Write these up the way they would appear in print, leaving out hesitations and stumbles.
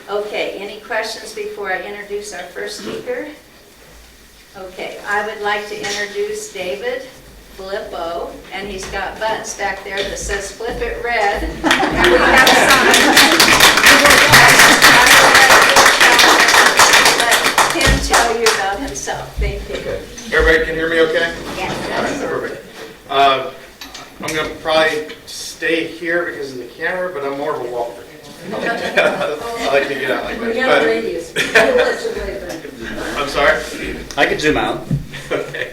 Okay, any questions before I introduce our first speaker? Okay, I would like to introduce David Flippo, and he's got buttons back there that says "Flip It Red," and we have signs. Let him tell you about himself. Thank you. Okay. Everybody can hear me okay? Yes. All right, perfect. I'm going to probably stay here because of the camera, but I'm more of a walker. I like to get out like We got this. radius. I'm sorry? I could zoom out. Okay.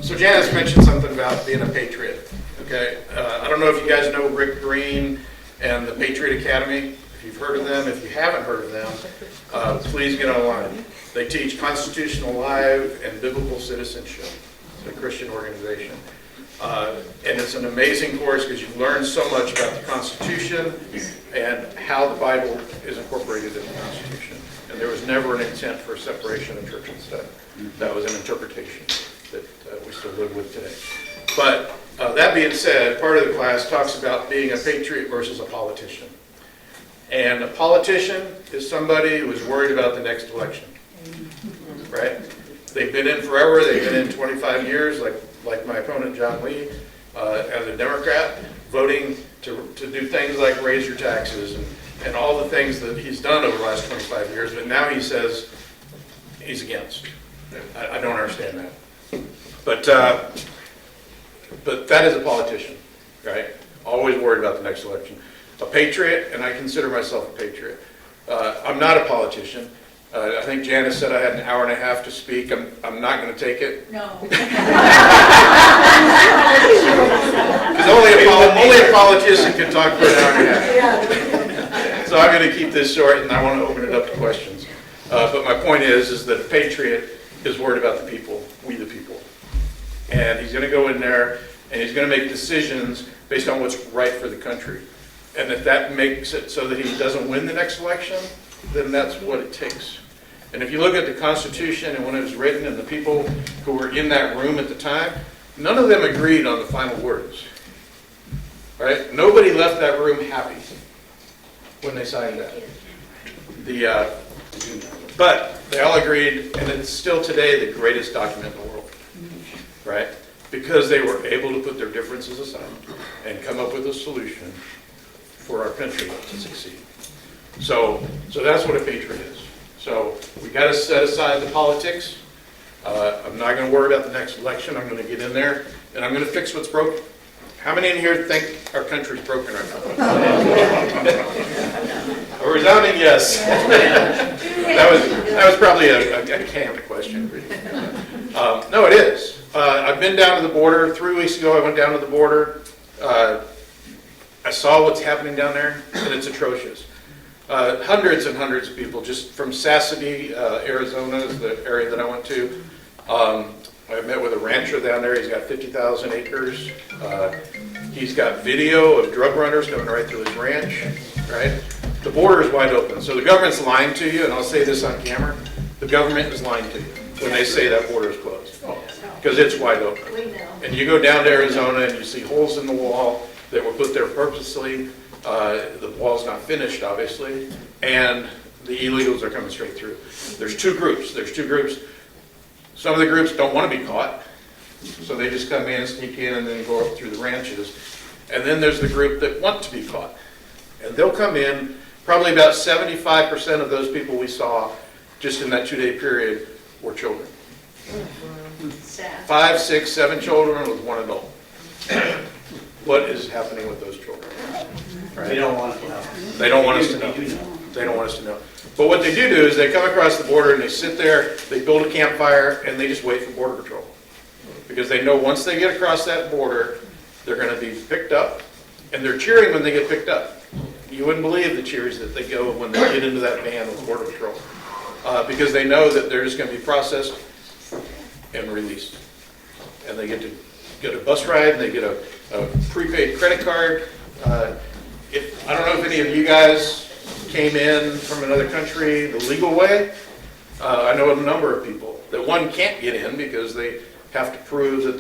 So Janice mentioned something about being a patriot. Okay. I don't know if you guys know Rick Green and the Patriot Academy. If you've heard of them, if you haven't heard of them, please get online. They teach constitutional life and biblical citizenship. It's a Christian organization. And it's an amazing course because you learn so much about the Constitution and how the Bible is incorporated in the Constitution. And there was never an intent for separation of church and state. That was an interpretation that we still live with today. But that being said, part of the class talks about being a patriot versus a politician. And a politician is somebody who is worried about the next election, right? They've been in forever. They've been in 25 years, like my opponent, John Lee, as a Democrat, voting to do things like raise your taxes and all the things that he's done over the last 25 years. But now he says he's against. I don't understand that. But that is a politician, right? Always worried about the next election. A patriot, and I consider myself a patriot. I'm not a politician. I think Janice said I had an hour and a half to speak. I'm not going to take it. No. Because only a politician can talk for an hour and a half. So I'm going to keep this short, and I want to open it up to questions. But my point is that a patriot is worried about the people, we the people. And he's going to go in there, and he's going to make decisions based on what's right for the country. And if that makes it so that he doesn't win the next election, then that's what it takes. And if you look at the Constitution and when it was written and the people who were in that room at the time, none of them agreed on the final words. Right? Nobody left that room happy when they signed that. But they all agreed, and it's still today the greatest document in the world. Right? Because they were able to put their differences aside and come up with a solution for our country to succeed. So that's what a patriot is. So we got to set aside the politics. I'm not going to worry about the next election. I'm going to get in there and I'm going to fix what's broken. How many in here think our country's broken right now? A resounding yes. that was probably a canned question. No, it is. I've been down to the border. 3 weeks ago I went down to the border. I saw what's happening down there, and it's atrocious. Hundreds and hundreds of people, just from Sassody, Arizona is the area that I went to. I met with a rancher down there. He's got 50,000 acres. He's got video of drug runners coming right through his ranch, right? The border is wide open. So the government's lying to you, and I'll say this on camera. The government is lying to you when they say that border is closed, because it's wide open. We know. And you go down to Arizona and you see holes in the wall that were put there purposely. The wall's not finished, obviously, and the illegals are coming straight through. There's two groups. Some of the groups don't want to be caught, so they just come in, sneak in, and then go up through the ranches. And then there's the group that want to be caught. And they'll come in, probably about 75% of those people we saw just in that 2-day period were children. Sad. 5, 6, 7 children with 1 adult. What is happening with those children? Right? They don't want to know. They don't want us to know. They don't want us to know. But what they do is they come across the border and they sit there, they build a campfire, and they just wait for Border Patrol. Because they know once they get across that border, they're going to be picked up, and they're cheering when they get picked up. You wouldn't believe the cheers that they go when they get into that van with Border Patrol. Because they know that they're just going to be processed and released. And they get to get a bus ride, and they get a prepaid credit card. I don't know if any of you guys came in from another country the legal way. I know a number of people that one can't get in because they have to prove that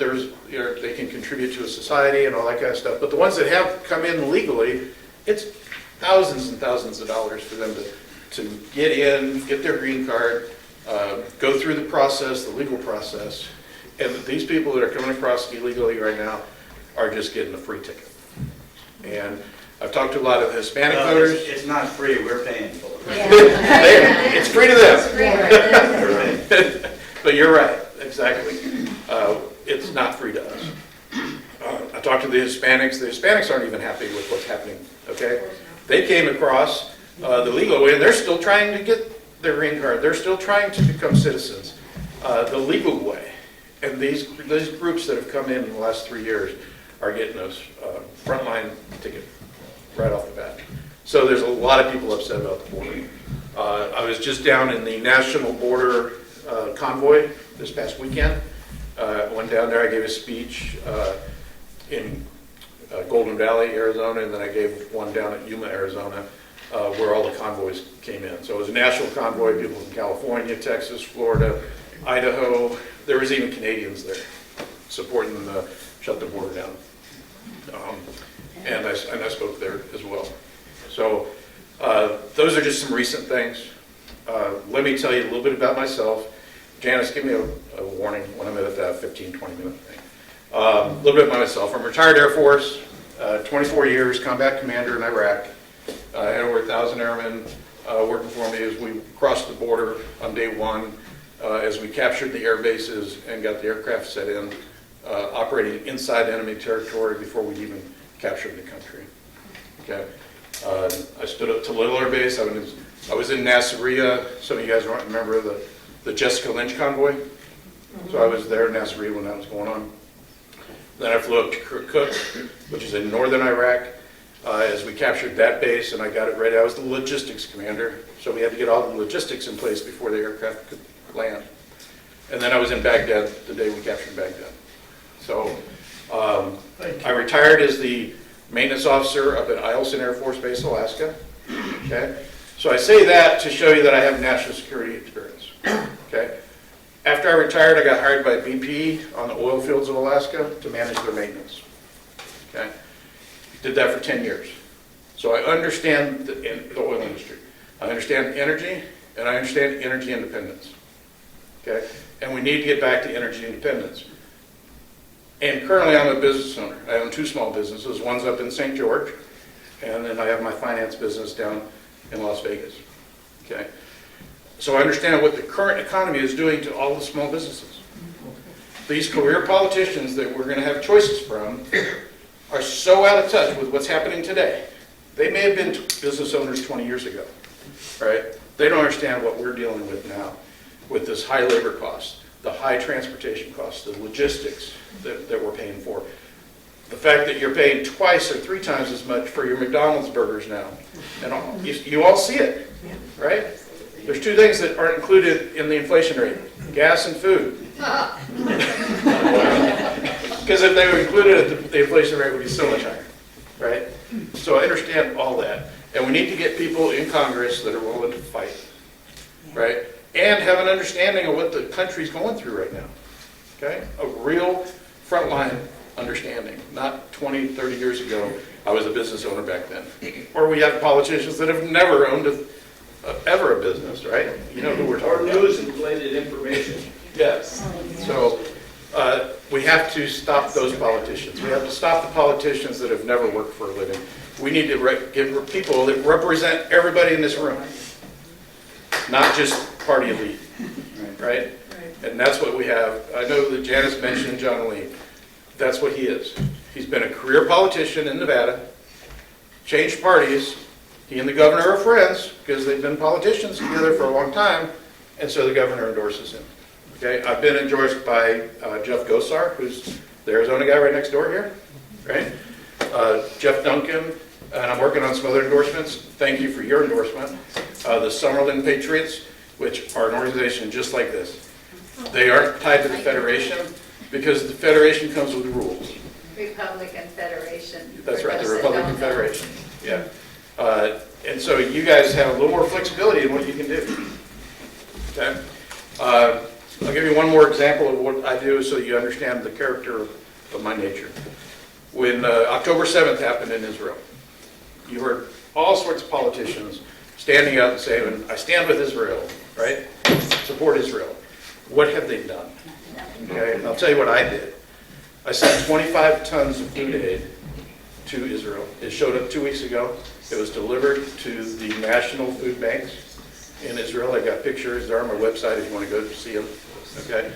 they can contribute to a society and all that kind of stuff. But the ones that have come in legally, it's thousands and thousands of dollars for them to get in, get their green card, go through the process, the legal process. And these people that are coming across illegally right now are just getting a free ticket. And I've talked to a lot of Hispanic No, voters. it's not free, we're paying for it. It's free to them. We're paying. But you're right, exactly. It's not free to us. I talked to the Hispanics. The Hispanics aren't even happy with what's happening, okay? They came across the legal way, and they're still trying to get their green card. They're still trying to become citizens the legal way. And these groups that have come in the last 3 years are getting those frontline ticket right off the bat. So there's a lot of people upset about the border. I was just down in the National Border Convoy this past weekend. Went down there, I gave a speech in Golden Valley, Arizona, and then I gave one down at Yuma, Arizona, where all the convoys came in. So it was a national convoy, people from California, Texas, Florida, Idaho. There was even Canadians there supporting the shut the border down. And I spoke there as well. So those are just some recent things. Let me tell you a little bit about myself. Janice, give me a warning when I'm at that 15, 20-minute thing. A little bit about myself. I'm retired Air Force, 24 years, combat commander in Iraq. I had over 1,000 airmen working for me as we crossed the border on day one, as we captured the air bases and got the aircraft set in, operating inside enemy territory before we even captured the country. Okay. I stood up to Little Air Base. I was in Nasiriyah. Some of you guys might remember the Jessica Lynch convoy. So I was there in Nasiriyah when that was going on. Then I flew up to Kirkuk, which is in northern Iraq, as we captured that base, and I got it ready. I was the logistics commander, so we had to get all the logistics in place before the aircraft could land. And then I was in Baghdad the day we captured Baghdad. So I retired as the maintenance officer up at Eielson Air Force Base, Alaska. Okay, so I say that to show you that I have national security experience. Okay, after I retired, I got hired by BP on the oil fields of Alaska to manage their maintenance. Okay, did that for 10 years. So I understand the oil industry. I understand energy, and I understand energy independence. Okay, and we need to get back to energy independence. And currently I'm a business owner. I own 2 small businesses. One's up in St. George, and then I have my finance business down in Las Vegas. Okay, so I understand what the current economy is doing to all the small businesses. These career politicians that we're going to have choices from are so out of touch with what's happening today. They may have been business owners 20 years ago, right? They don't understand what we're dealing with now, with this high labor cost, the high transportation costs, the logistics that we're paying for. The fact that you're paying twice or 3 times as much for your McDonald's burgers now. And you all see it, right? There's 2 things that aren't included in the inflation rate: gas and food. Because if they were included, the inflation rate would be so much higher, right? So I understand all that. And we need to get people in Congress that are willing to fight, right? And have an understanding of what the country's going through right now, okay? A real frontline understanding, not 20, 30 years ago, I was a business owner back then. Or we have politicians that have never owned ever a business, right? You know who we're talking about. Or news-inflated information. Yes. So we have to stop those politicians. We have to stop the politicians that have never worked for a living. We need to give people that represent everybody in this room, not just party elite, right? And that's what we have. I know that Janice mentioned John Lee. That's what he is. He's been a career politician in Nevada, changed parties. He and the governor are friends because they've been politicians together for a long time, and so the governor endorses him. Okay, I've been endorsed by Jeff Gosar, who's the Arizona guy right next door here, right? Jeff Duncan, and I'm working on some other endorsements. Thank you for your endorsement. The Summerlin Patriots, which are an organization just like this. They aren't tied to the Federation because the Federation comes with rules. Republican Federation. That's right, the Republican Federation. Yeah. And so you guys have a little more flexibility in what you can do. Okay. I'll give you one more example of what I do so you understand the character of my nature. When October 7th happened in Israel, you heard all sorts of politicians standing up and saying, I stand with Israel, right? Support Israel. What have they done? Okay, and I'll tell you what I did. I sent 25 tons of food aid to Israel. It showed up 2 weeks ago. It was delivered to the national food banks in Israel. I got pictures. They're on my website if you want to go see them. Okay.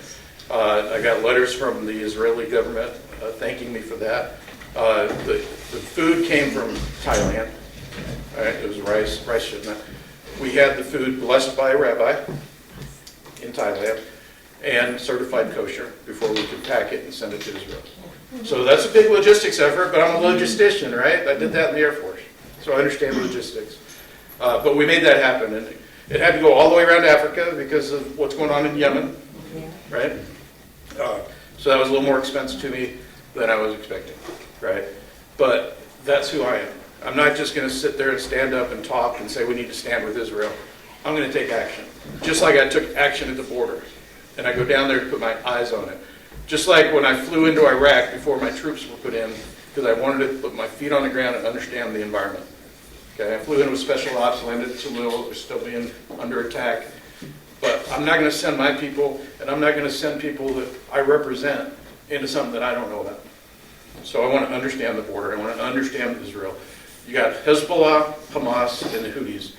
I got letters from the Israeli government thanking me for that. The food came from Thailand. All right, it was rice shipment. We had the food blessed by a rabbi in Thailand and certified kosher before we could pack it and send it to Israel. So that's a big logistics effort, but I'm a logistician, right? I did that in the Air Force, so I understand logistics. But we made that happen, and it had to go all the way around Africa because of what's going on in Yemen, right? So that was a little more expensive to me than I was expecting, right? But that's who I am. I'm not just going to sit there and stand up and talk and say we need to stand with Israel. I'm going to take action, just like I took action at the border. And I go down there to put my eyes on it. Just like when I flew into Iraq before my troops were put in, because I wanted to put my feet on the ground and understand the environment. Okay, I flew in with special ops, landed at Salil, it was still being under attack. But I'm not going to send my people, and I'm not going to send people that I represent into something that I don't know about. So I want to understand the border. I want to understand Israel. You got Hezbollah, Hamas, and the Houthis.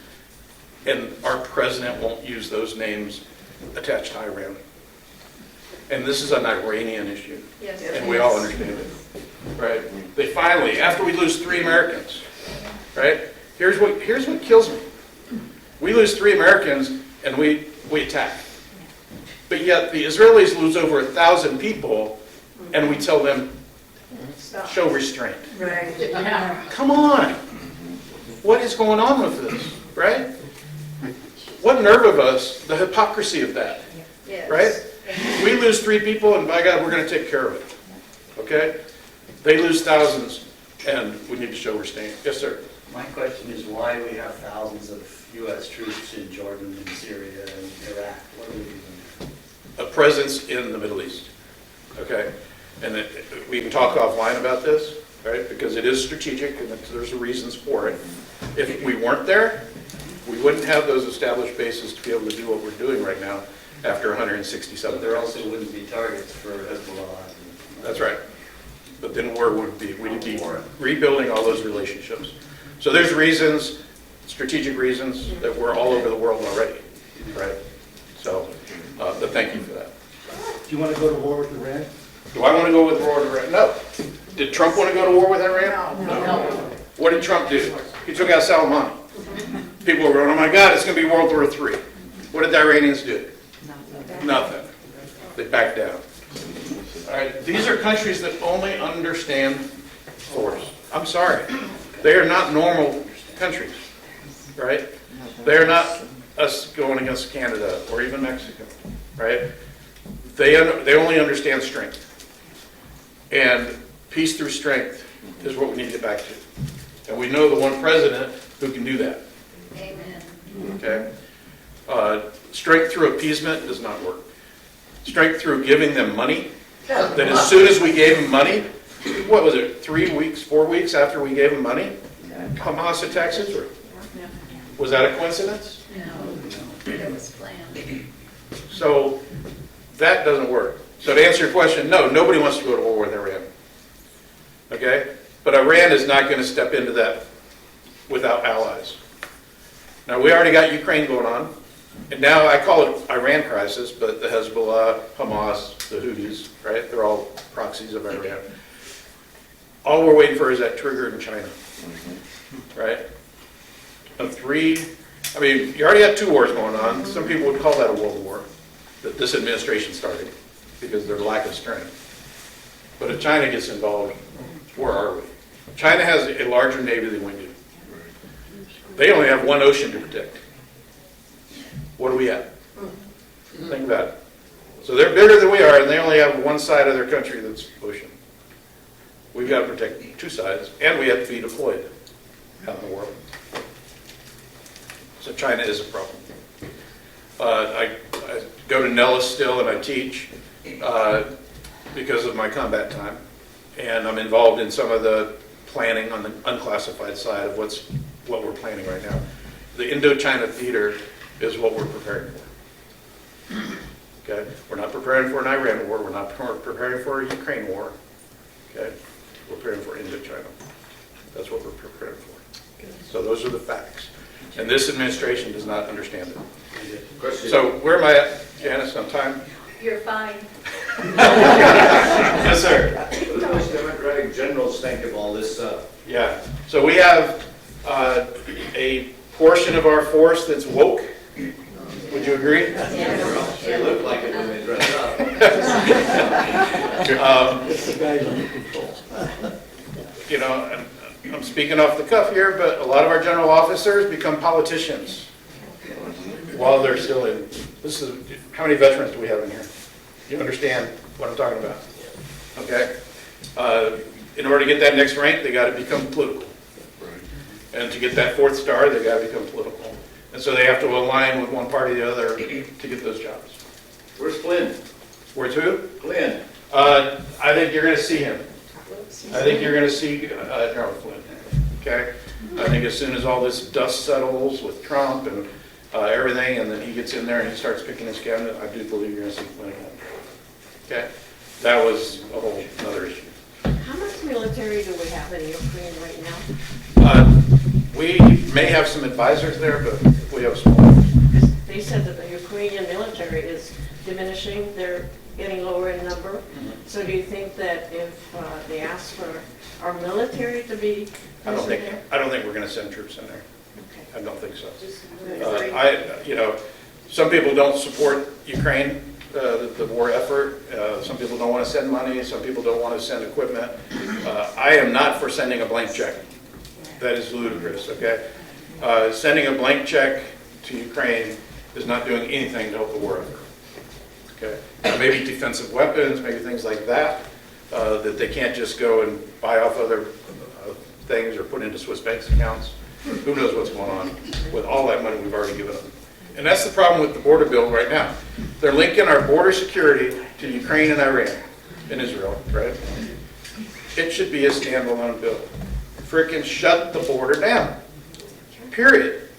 And our president won't use those names attached to Iran. And this is an Iranian issue. Yes. And we all understand it. Right? They finally, after we lose 3 Americans, right? Here's what kills me. We lose 3 Americans and we attack. But yet the Israelis lose over 1,000 people and we tell them, show restraint. Right. Come on. What is going on with this, right? What nerve of us, the hypocrisy of that, Yes. right? We lose 3 people and by God, we're going to take care of it, okay? They lose thousands and we need to show restraint. Yes, sir. My question is why we have thousands of U.S. troops in Jordan and Syria and Iraq? What are we doing there? A presence in the Middle East, okay? And we can talk offline about this, right? Because it is strategic and there's reasons for it. If we weren't there, we wouldn't have those established bases to be able to do what we're doing right now after 167 But there days. also wouldn't be targets for Hezbollah. That's right. But then where would be? We'd be rebuilding all those relationships. So there's reasons, strategic reasons, that we're all over the world already, right? So, but thank you for that. Do you want to go to war with Iran? Do I want to go with war with Iran? No. Did Trump want to go to war with Iran? No. What did Trump do? He took out Soleimani. People were going, oh my God, it's going to be World War III. What did the Iranians do? Nothing. They backed down. All right, these are countries that only understand force. I'm sorry. They are not normal countries, right? They are not us going against Canada or even Mexico, right? They only understand strength. And peace through strength is what we need to get back to. And we know the one president who can do that, Amen. okay? Strength through appeasement does not work. Strength through giving them money, then as soon as we gave them money, what was it, 3 weeks, 4 weeks after we gave them money, Hamas attacks Israel. Was that a coincidence? No, it was planned. So that doesn't work. So to answer your question, no, nobody wants to go to war with Iran. Okay? But Iran is not going to step into that without allies. Now, we already got Ukraine going on, and now I call it Iran crisis, but the Hezbollah, Hamas, the Houthis, right? They're all proxies of Iran. All we're waiting for is that trigger in China, right? I mean, you already had 2 wars going on. Some people would call that a world war that this administration started because of their lack of strength. But if China gets involved, where are we? China has a larger navy than we do. They only have 1 ocean to protect. What do we have? Think about it. So they're bigger than we are, and they only have 1 side of their country that's ocean. We've got to protect 2 sides, and we have to be deployed out in the world. So China is a problem. I go to Nellis still, and I teach because of my combat time. And I'm involved in some of the planning on the unclassified side of what's what we're planning right now. The Indochina theater is what we're preparing for. Okay? We're not preparing for an Iran war. We're not preparing for a Ukraine war. Okay? We're preparing for Indochina. That's what we're preparing for. So those are the facts. And this administration does not understand it. So where am I at, Janice, on time? You're fine. Yes, sir. What do those Democratic generals think of all this stuff? Yeah. So we have a portion of our force that's woke. Would you agree? They look like it when they dress up. It's the guys under control. You know, I'm speaking off the cuff here, but a lot of our general officers become politicians while they're still in. This is, how many veterans do we have in here? You understand what I'm talking about? Okay? In order to get that next rank, they got to become political. And to get that 4th star, they got to become political. And so they have to align with one party or the other to get those jobs. Where's Flynn? Where's who? Flynn. I think you're going to see him. I think you're going to see General Flynn. Okay? I think as soon as all this dust settles with Trump and everything, and then he gets in there and he starts picking his cabinet, I do believe you're going to see Flynn again. Okay? That was a whole other issue. How much military do we have in Ukraine right now? We may have some advisors there, but we have small. They said that the Ukrainian military is diminishing, they're getting lower in number. So do you think that if they ask for our military to be I don't present think there? we're going to send troops in there. Okay. I don't think so. Okay. Some people don't support Ukraine, the war effort. Some people don't want to send money. Some people don't want to send equipment. I am not for sending a blank check. That is ludicrous, okay? Sending a blank check to Ukraine is not doing anything to help the war effort, okay? Maybe defensive weapons, maybe things like that, that they can't just go and buy off other things or put into Swiss banks accounts. Who knows what's going on with all that money we've already given them. And that's the problem with the border bill right now. They're linking our border security to Ukraine and Iran and Israel, right? It should be a standalone bill. Frickin' shut the border down, period,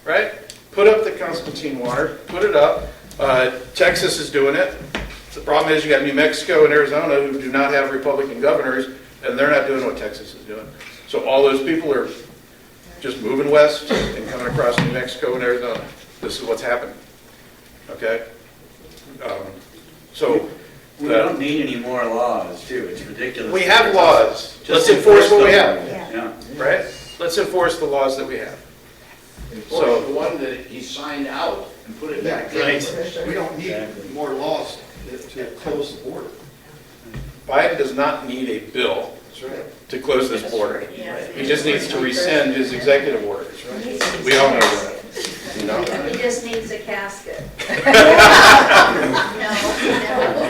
right? Put up the Constantine water, put it up. Texas is doing it. The problem is you got New Mexico and Arizona who do not have Republican governors, and they're not doing what Texas is doing. So all those people are just moving west and coming across New Mexico and Arizona. This is what's happening, okay? We don't need any more laws, too. It's ridiculous. We have laws. Let's Just enforce what we have, Yeah. right? Let's enforce the laws that we have. So the one that he signed out and put it back in. We don't need more laws to close the border. Biden does not need a bill to close this border. He just needs to rescind his executive order. We all know that. You know? He just needs a casket. No.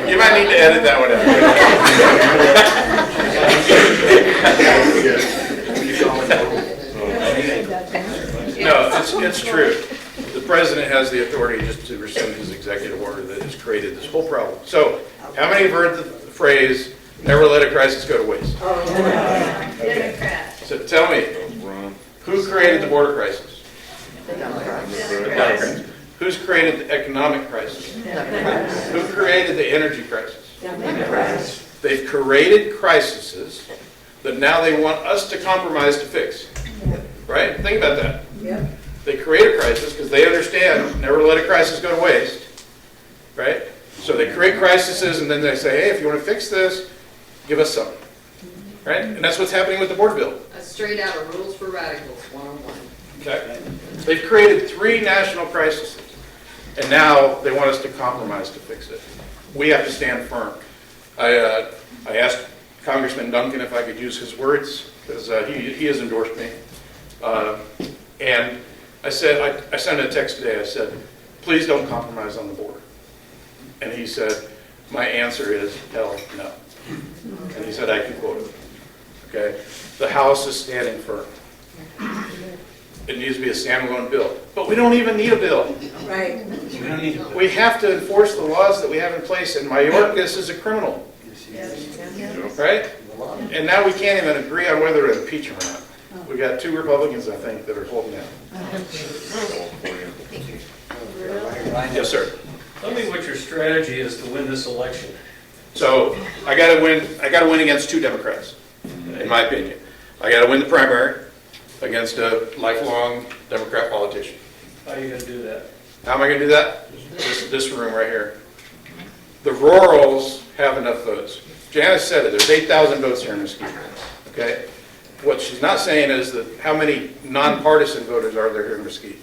You might need to edit that one out. No, it's true. The president has the authority just to rescind his executive order that has created this whole problem. So, how many have heard the phrase, never let a crisis go to waste? Democrat. So tell me, who created the border crisis? The Democrats. Who's created the economic crisis? Who created the energy crisis? They've created crises that now they want us to compromise to fix. Right? Think about that. They create a crisis because they understand never let a crisis go to waste. Right? So they create crises and then they say, hey, if you want to fix this, give us some. Right? And that's what's happening with the border bill. A straight out of Rules for Radicals 101. Okay? They've created 3 national crises, and now they want us to compromise to fix it. We have to stand firm. I asked Congressman Duncan if I could use his words, because he has endorsed me. And I said, I sent a text today, I said, please don't compromise on the border. And he said, my answer is, hell no. And he said, I can quote him. Okay? The House is standing firm. It needs to be a standalone bill. But we don't even need a bill. Right. We have to enforce the laws that we have in place, and Mayorkas is a criminal. Right? And now we can't even agree on whether to impeach him or not. We got 2 Republicans, I think, that are holding out. Yes, sir. Tell me what your strategy is to win this election. So I got to win against 2 Democrats, in my opinion. I got to win the primary against a lifelong Democrat politician. How are you going to do that? How am I going to do that? This room right here. The rurals have enough votes. Janice said it, there's 8,000 votes here in Mesquite, okay? What she's not saying is that how many nonpartisan voters are there here in Mesquite.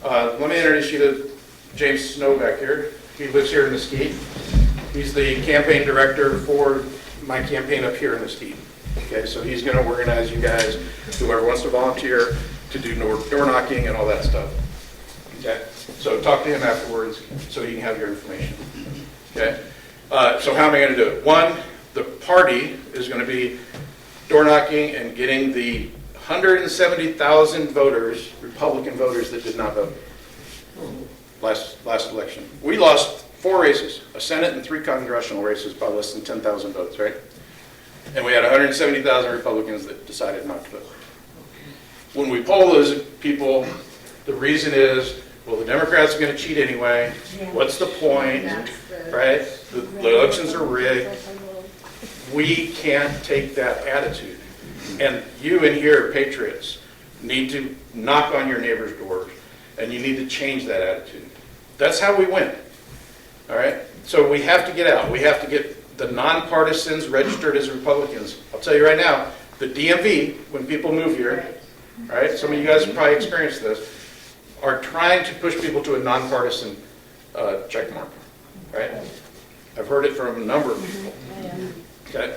Let me introduce you to James Snow back here. He lives here in Mesquite. He's the campaign director for my campaign up here in Mesquite. Okay, so he's going to organize you guys, whoever wants to volunteer, to do door knocking and all that stuff. Okay, so talk to him afterwards so he can have your information. Okay, so how am I going to do it? 1, the party is going to be door knocking and getting the 170,000 voters, Republican voters that did not vote last election. We lost 4 races, a Senate and 3 congressional races by less than 10,000 votes, right? And we had 170,000 Republicans that decided not to vote. When we poll those people, the reason is, well, the Democrats are going to cheat anyway. What's the point, right? The elections are rigged. We can't take that attitude. And you in here, patriots, need to knock on your neighbor's doors, and you need to change that attitude. That's how we win, all right? So we have to get out. We have to get the nonpartisans registered as Republicans. I'll tell you right now, the DMV, when people move here, right, some of you guys have probably experienced this, are trying to push people to a nonpartisan check mark, right? I've heard it from a number of people. Okay,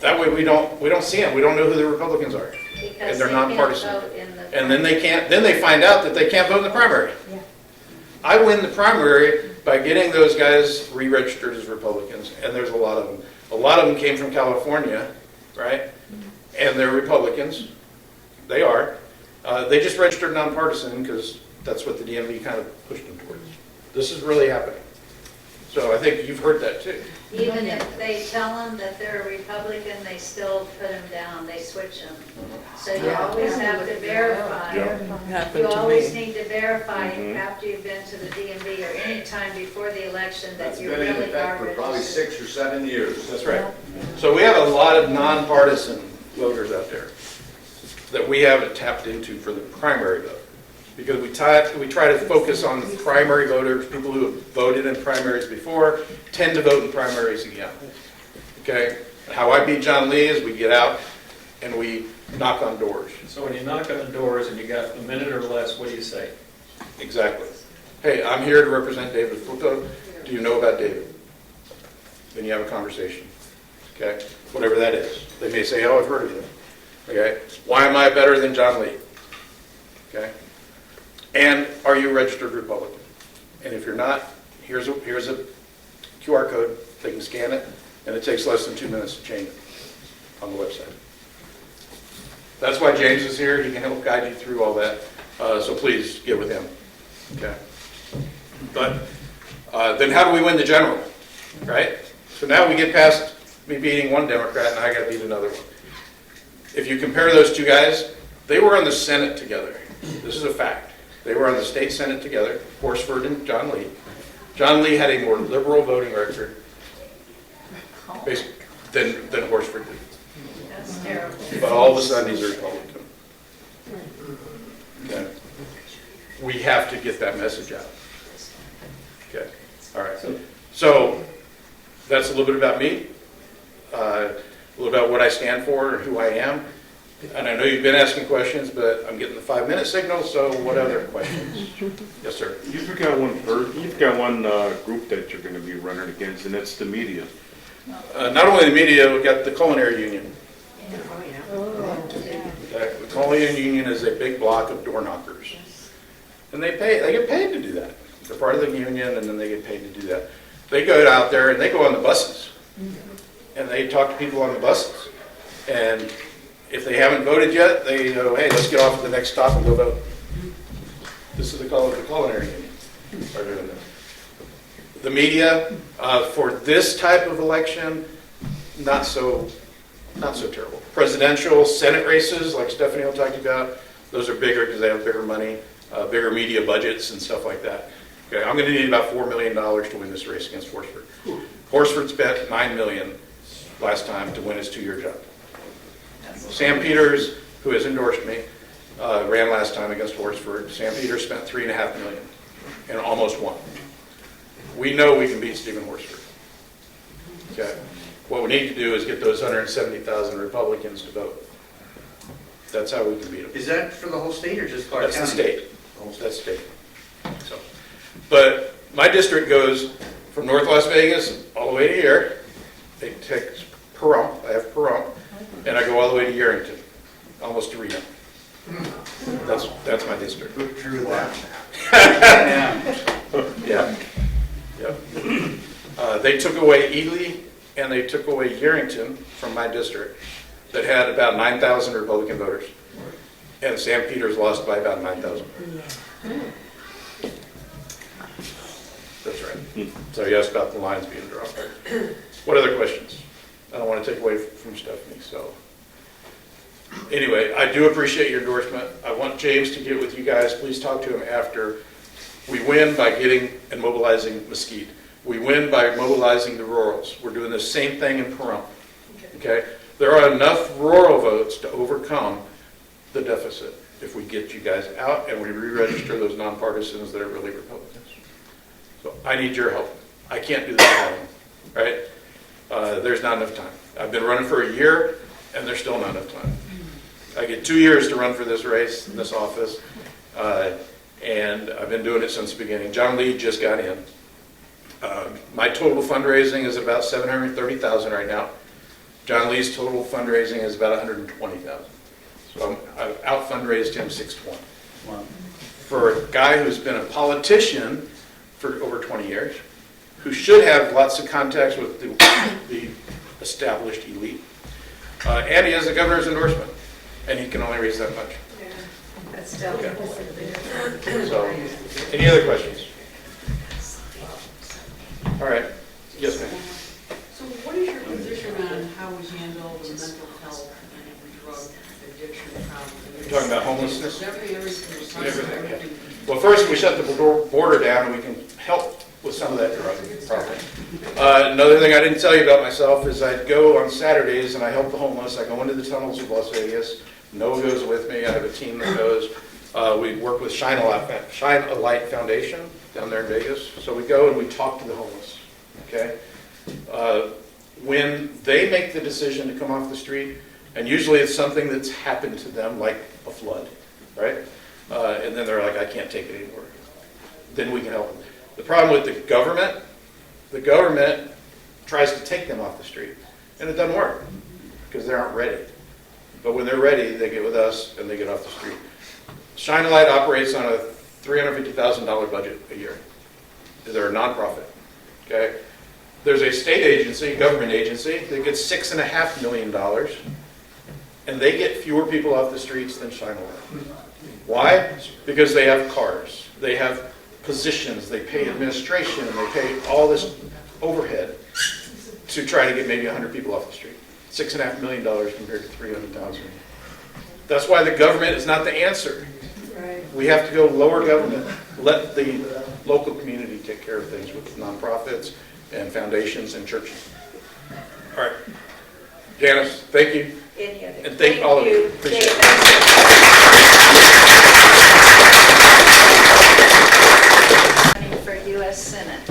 that way we don't see them. We don't know who the Republicans are, and they're nonpartisan. And then they can't. Then they find out that they can't vote in the primary. I win the primary by getting those guys re-registered as Republicans, and there's a lot of them. A lot of them came from California, right? And they're Republicans. They are. They just registered nonpartisan because that's what the DMV kind of pushed them towards. This is really happening. So I think you've heard that too. Even if they tell them that they're a Republican, they still put them down, they switch them. So you always have to verify. You always need to verify after you've been to the DMV or any time before the election that you really are That's been in effect for probably registered. 6 or 7 years. That's right. So we have a lot of nonpartisan voters out there that we haven't tapped into for the primary vote. Because we try to focus on the primary voters, people who have voted in primaries before, tend to vote in primaries again. Okay? How I beat John Lee is we get out and we knock on doors. So when you knock on the doors and you got a minute or less, what do you say? Exactly. Hey, I'm here to represent David Flippo. Do you know about David? Then you have a conversation. Okay? Whatever that is. They may say, oh, I've heard of you. Okay? Why am I better than John Lee? Okay? And are you a registered Republican? And if you're not, here's a QR code. They can scan it, and it takes less than 2 minutes to change it on the website. That's why James is here. He can help guide you through all that. So please get with him. Okay. But then how do we win the general? Right? So now we get past me beating one Democrat, and I got to beat another one. If you compare those 2 guys, they were on the Senate together. This is a fact. They were on the state Senate together, Horsford and John Lee. John Lee had a more liberal voting record than Horsford did. That's terrible. But all of a sudden he's a Republican. Okay. We have to get that message out. Okay. All right. So that's a little bit about me, a little about what I stand for and who I am. And I know you've been asking questions, but I'm getting the 5-minute signal, so what other questions? Yes, sir. You've got one group that you're going to be running against, and that's the media. Not only the media, we've got the culinary union. Okay, the culinary union is a big block of door knockers. And they get paid to do that. They're part of the union, and then they get paid to do that. They go out there, and they go on the buses. And they talk to people on the buses. And if they haven't voted yet, they go, hey, let's get off at the next stop and go vote. This is the culinary union are doing this. The media, for this type of election, not so not so terrible. Presidential, Senate races, like Stephanie talked about, those are bigger because they have bigger money, bigger media budgets and stuff like that. Okay, I'm going to need about $4 million to win this race against Horsford. Horsford spent $9 million last time to win his 2-year job. Sam Peters, who has endorsed me, ran last time against Horsford. Sam Peters spent $3.5 million and almost won. We know we can beat Stephen Horsford. Okay. What we need to do is get those 170,000 Republicans to vote. That's how we can beat them. Is that for the whole state or just Clark County? That's the state. That's state. So, but my district goes from North Las Vegas all the way to here. It takes Pahrump. I have Pahrump, and I go all the way to Yerington, almost to Reno. That's my district. Who drew that? Yeah. Yeah. They took away Ely and they took away Yerington from my district that had about 9,000 Republican voters. And Sam Peters lost by about 9,000. That's right. So you asked about the lines being drawn. What other questions? I don't want to take away from Stephanie, so. Anyway, I do appreciate your endorsement. I want James to get with you guys. Please talk to him after. We win by getting and mobilizing Mesquite. We win by mobilizing the rurals. We're doing the same thing in Pahrump. Okay? There are enough rural votes to overcome the deficit if we get you guys out and we re-register those nonpartisans that are really Republicans. So I need your help. I can't do this alone, right? There's not enough time. I've been running for a year and there's still not enough time. I get 2 years to run for this race in this office, and I've been doing it since the beginning. John Lee just got in. My total fundraising is about $730,000 right now. John Lee's total fundraising is about $120,000. So I've out fundraised him $620,000. Wow. For a guy who's been a politician for over 20 years, who should have lots of contacts with the established elite, and he has the governor's endorsement, and he can only raise that much. Yeah, that's still. Okay. So, any other questions? All right. Yes, ma'am. So what is your position on how we handle the mental health and drug addiction problem? You're talking about homelessness? Everything. Everything, yeah. Well, first, we shut the border down, and we can help with some of that drug problem. Another thing I didn't tell you about myself is I go on Saturdays, and I help the homeless. I go into the tunnels of Las Vegas. Noah goes with me. I have a team that goes. We work with Shine a Light Foundation down there in Vegas. So we go and we talk to the homeless, okay? When they make the decision to come off the street, and usually it's something that's happened to them, like a flood, right? And then they're like, I can't take it anymore. Then we can help them. The problem with the government tries to take them off the street, and it doesn't work because they aren't ready. But when they're ready, they get with us and they get off the street. Shine a Light operates on a $350,000 budget a year. They're a nonprofit, okay? There's a state agency, government agency, that gets $6.5 million, and they get fewer people off the streets than Shine a Light. Why? Because they have cars, they have positions, they pay administration, and they pay all this overhead to try to get maybe 100 people off the street. $6.5 million compared to 300,000. That's why the government is not the answer. Right. We have to go lower government, let the local community take care of things with nonprofits and foundations and churches. All right. Janice, thank you. Any other? And thank all of you. Appreciate it. Running for U.S. Senate.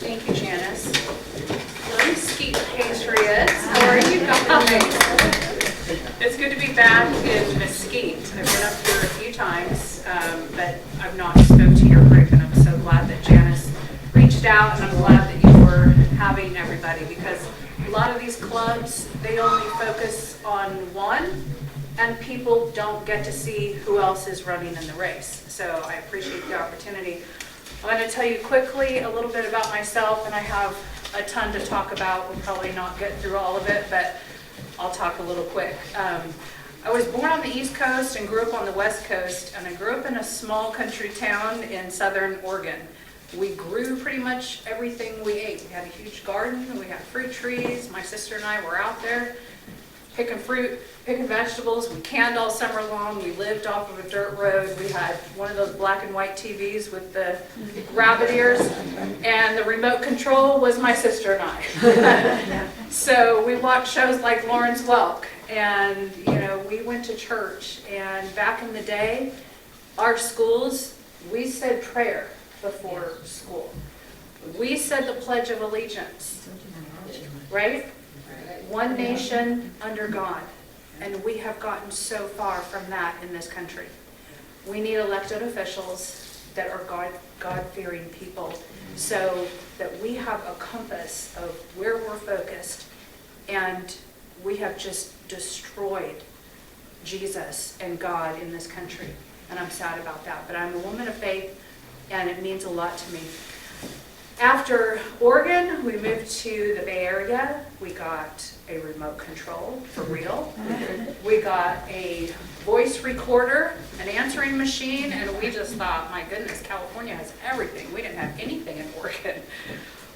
Thank you, Janice. Mesquite Patriots, how are you guys? It's good to be back in Mesquite. I've been up here a few times, but I've not spoke to your group, and I'm so glad that Janice reached out, and I'm glad that you were having everybody, because a lot of these clubs, they only focus on one, and people don't get to see who else is running in the race. So I appreciate the opportunity. I'm going to tell you quickly a little bit about myself, and I have a ton to talk about. We'll probably not get through all of it, but I'll talk a little quick. I was born on the East Coast and grew up on the West Coast, and I grew up in a small country town in southern Oregon. We grew pretty much everything we ate. We had a huge garden, we had fruit trees. My sister and I were out there picking fruit, picking vegetables. We canned all summer long. We lived off of a dirt road. We had one of those black and white TVs with the rabbit ears, and the remote control was my sister and I. So we watched shows like Lawrence Welk, and we went to church. And back in the day, our schools, we said prayer before school. We said the Pledge of Allegiance, right? One nation under God. And we have gotten so far from that in this country. We need elected officials that are God-fearing people so that we have a compass of where we're focused, and we have just destroyed Jesus and God in this country. And I'm sad about that. But I'm a woman of faith, and it means a lot to me. After Oregon, we moved to the Bay Area. We got a remote control, for real. We got a voice recorder, an answering machine, and we just thought, my goodness, California has everything. We didn't have anything in Oregon.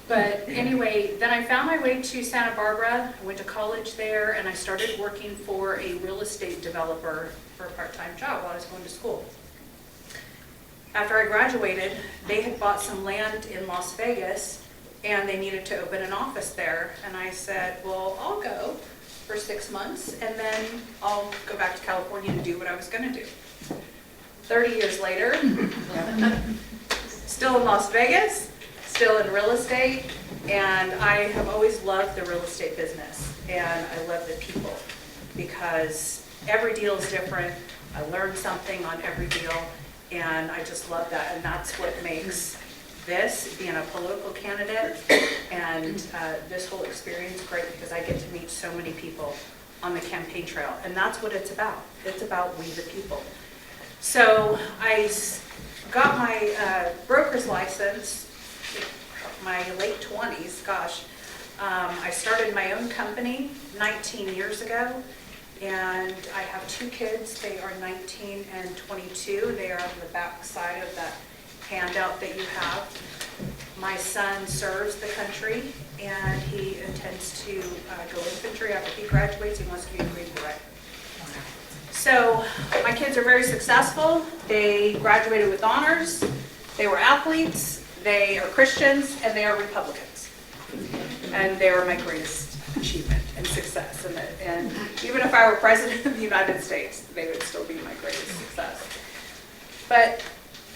But anyway, then I found my way to Santa Barbara. I went to college there, and I started working for a real estate developer for a part-time job while I was going to school. After I graduated, they had bought some land in Las Vegas, and they needed to open an office there. And I said, well, I'll go for 6 months, and then I'll go back to California and do what I was going to do. 30 years later, still in Las Vegas, still in real estate, and I have always loved the real estate business, and I love the people, because every deal is different. I learn something on every deal. And I just love that, and that's what makes this, being a political candidate, and this whole experience great, because I get to meet so many people on the campaign trail, and that's what it's about. It's about we the people. So I got my broker's license in my late 20s, gosh. I started my own company 19 years ago. And I have 2 kids. They are 19 and 22. They are on the back side of that handout that you have. My son serves the country, and he intends to go infantry after he graduates. He wants to be a Green Beret. So my kids are very successful. They graduated with honors. They were athletes. They are Christians, and they are Republicans. And they are my greatest achievement and success. And even if I were president of the United States, they would still be my greatest success. But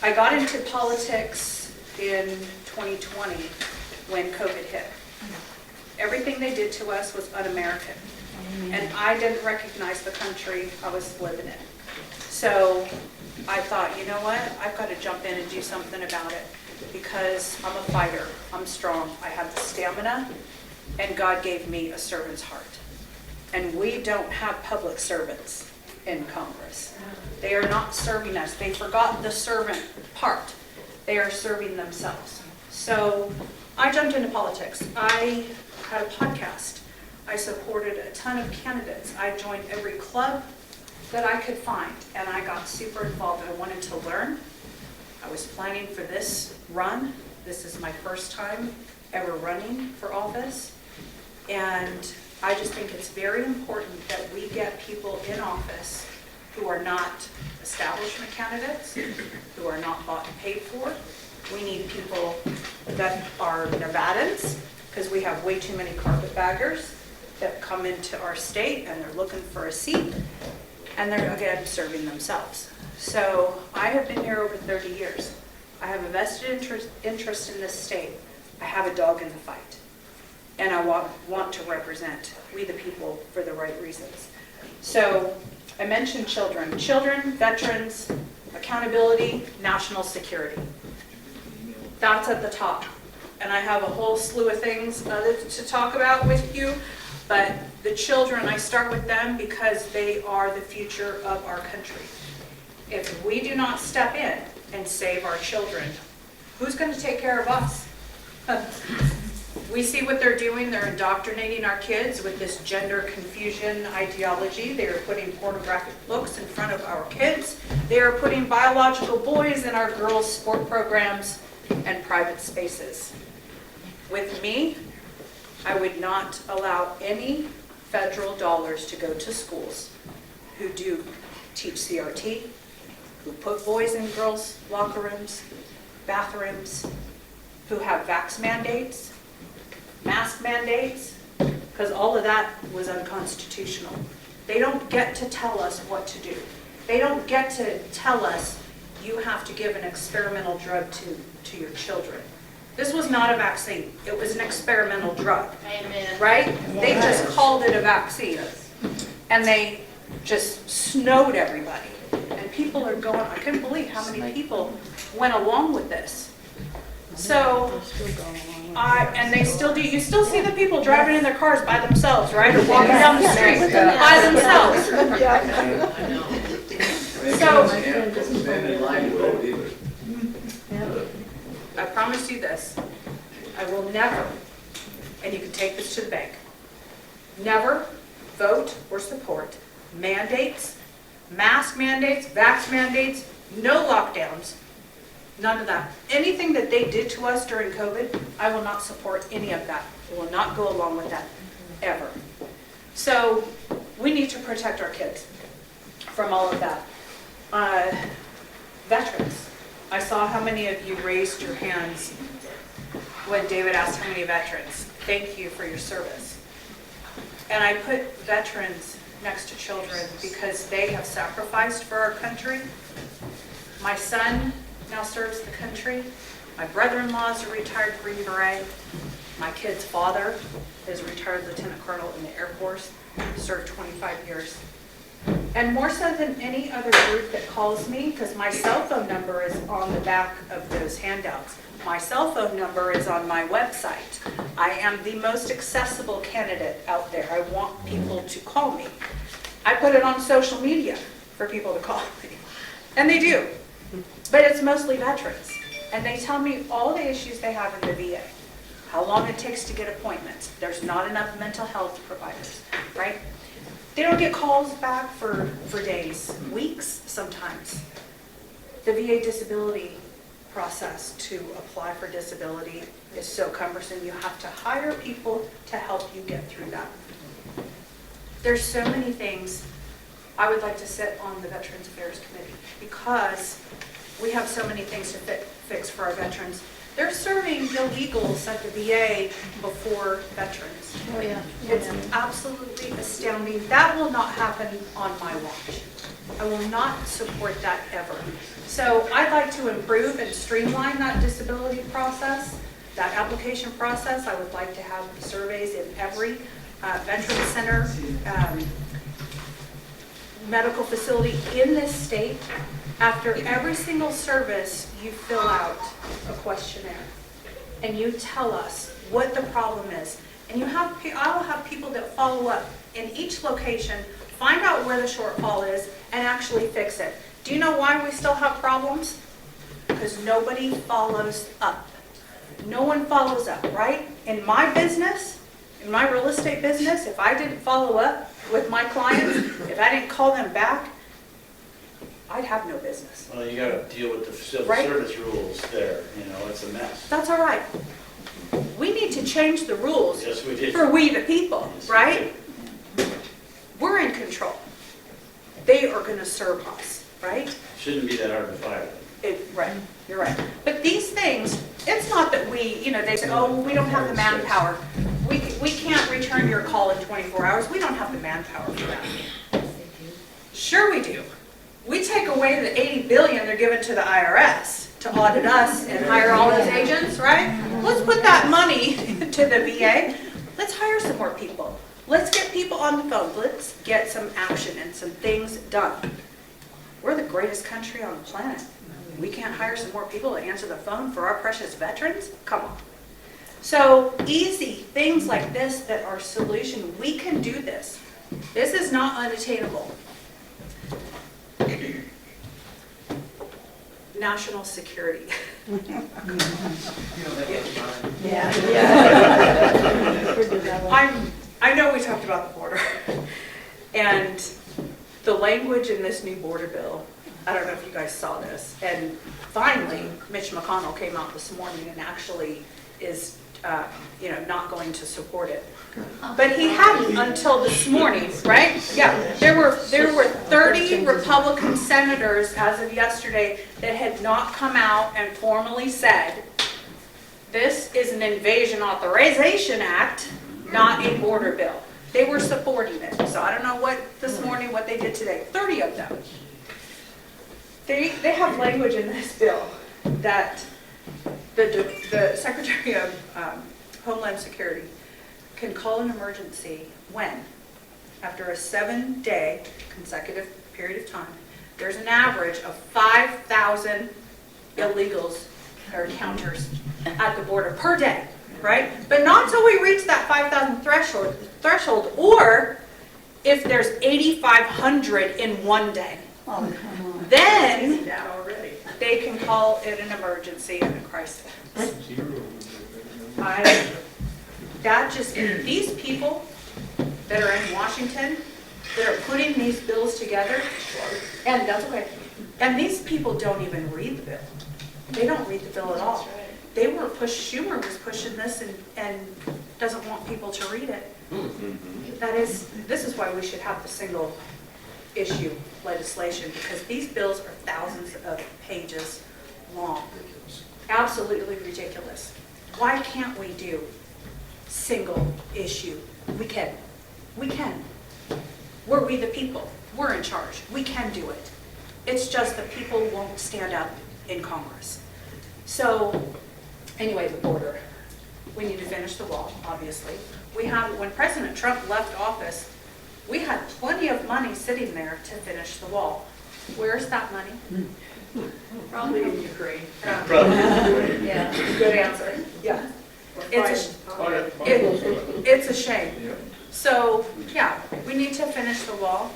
I got into politics in 2020 when COVID hit. Everything they did to us was un-American. And I didn't recognize the country I was living in. So I thought, you know what? I've got to jump in and do something about it, because I'm a fighter. I'm strong. I have the stamina. And God gave me a servant's heart. And we don't have public servants in Congress. They are not serving us. They forgot the servant part. They are serving themselves. So I jumped into politics. I had a podcast. I supported a ton of candidates. I joined every club that I could find, and I got super involved. I wanted to learn. I was planning for this run. This is my first time ever running for office. And I just think it's very important that we get people in office who are not establishment candidates, who are not bought and paid for. We need people that are Nevadans, because we have way too many carpetbaggers that come into our state and they're looking for a seat, and they're, again, serving themselves. So I have been here over 30 years. I have a vested interest in this state. I have a dog in the fight. And I want to represent we the people for the right reasons. So I mentioned children. Children, veterans, accountability, national security. That's at the top. And I have a whole slew of things to talk about with you. But the children, I start with them because they are the future of our country. If we do not step in and save our children, who's going to take care of us? We see what they're doing. They're indoctrinating our kids with this gender confusion ideology. They are putting pornographic books in front of our kids. They are putting biological boys in our girls' sport programs. and private spaces. With me, I would not allow any federal dollars to go to schools who do teach CRT, who put boys in girls' locker rooms, bathrooms, who have vax mandates, mask mandates, because all of that was unconstitutional. They don't get to tell us what to do. They don't get to tell us you have to give an experimental drug to your children. This was not a vaccine. It was an experimental drug. Amen. Right? They just called it a vaccine. And they just snowed everybody. And people are going, I couldn't believe how many people went along with this. So, and they still do, you still see the people driving in their cars by themselves, right? Or walking down the street by themselves. So, I promise you this, I will never, and you can take this to the bank, never vote or support mandates, mask mandates, vax mandates, no lockdowns, none of that. Anything that they did to us during COVID, I will not support any of that. I will not go along with that, ever. So we need to protect our kids from all of that. Veterans. I saw how many of you raised your hands when David asked how many veterans. Thank you for your service. And I put veterans next to children because they have sacrificed for our country. My son now serves the country. My brother-in-law is a retired Green Beret. My kid's father is a retired lieutenant colonel in the Air Force, served 25 years. And more so than any other group that calls me, because my cell phone number is on the back of those handouts. My cell phone number is on my website. I am the most accessible candidate out there. I want people to call me. I put it on social media for people to call me. And they do. But it's mostly veterans. And they tell me all the issues they have in the VA. How long it takes to get appointments. There's not enough mental health providers, right? They don't get calls back for days, weeks sometimes. The VA disability process to apply for disability is so cumbersome. You have to hire people to help you get through that. There's so many things. I would like to sit on the Veterans Affairs Committee because we have so many things to fix for our veterans. They're serving illegals at the VA before veterans. Oh, yeah. It's absolutely astounding. That will not happen on my watch. I will not support that ever. So I'd like to improve and streamline that disability process, that application process. I would like to have surveys in every veteran center, medical facility in this state. After every single service, you fill out a questionnaire and you tell us what the problem is. And I'll have people that follow up in each location, find out where the shortfall is, and actually fix it. Do you know why we still have problems? Because nobody follows up. No one follows up, right? In my business, in my real estate business, if I didn't follow up with my clients, if I didn't call them back, I'd have no business. Well, you gotta deal with the civil Right? service rules there, it's a mess. That's all right. We need to change the rules Yes, we did. for we the people, Yes, right? We're in control. They are going to serve us, right? Shouldn't be that hard to fire. Right, you're right. But these things, it's not that they say, oh, we don't have the manpower. We can't return your call in 24 hours. We don't have the manpower for that. Sure we do. We take away the $80 billion they're giving to the IRS to audit us and hire all those agents, right? Let's put that money to the VA. Let's hire some more people. Let's get people on the phone. Let's get some action and some things done. We're the greatest country on the planet. We can't hire some more people to answer the phone for our precious veterans? Come on. So easy things like this that are solution. We can do this. This is not unattainable. National security. I know we talked about the border, and the language in this new border bill I don't know if you guys saw this, and finally, Mitch McConnell came out this morning and actually is, not going to support it. But he hadn't until this morning, right? Yeah, there were 30 Republican senators as of yesterday that had not come out and formally said, this is an Invasion Authorization Act, not a border bill. They were supporting it. So I don't know what they did today. 30 of them. They have language in this bill that the Secretary of Homeland Security can call an emergency when, after a 7-day consecutive period of time, there's an average of 5,000 illegals or encounters at the border per day, right? But not until we reach that 5,000 threshold, or if there's 8,500 in one day. Oh, come on. Then they can call it an emergency and a crisis. These people that are in Washington that are putting these bills together, and that's okay, and these people don't even read the bill. They don't read the bill at all. Schumer was pushing this and doesn't want people to read it. This is why we should have the single issue legislation, because these bills are thousands of pages long. Absolutely ridiculous. Why can't we do single issue? We can. We can. We're we the people. We're in charge. We can do it. It's just that people won't stand up in Congress. So anyway, the border. We need to finish the wall, obviously. When President Trump left office, we had plenty of money sitting there to finish the wall. Where's that money? Probably in Ukraine. Yeah, good answer. Yeah. It's a shame. So, yeah, we need to finish the wall.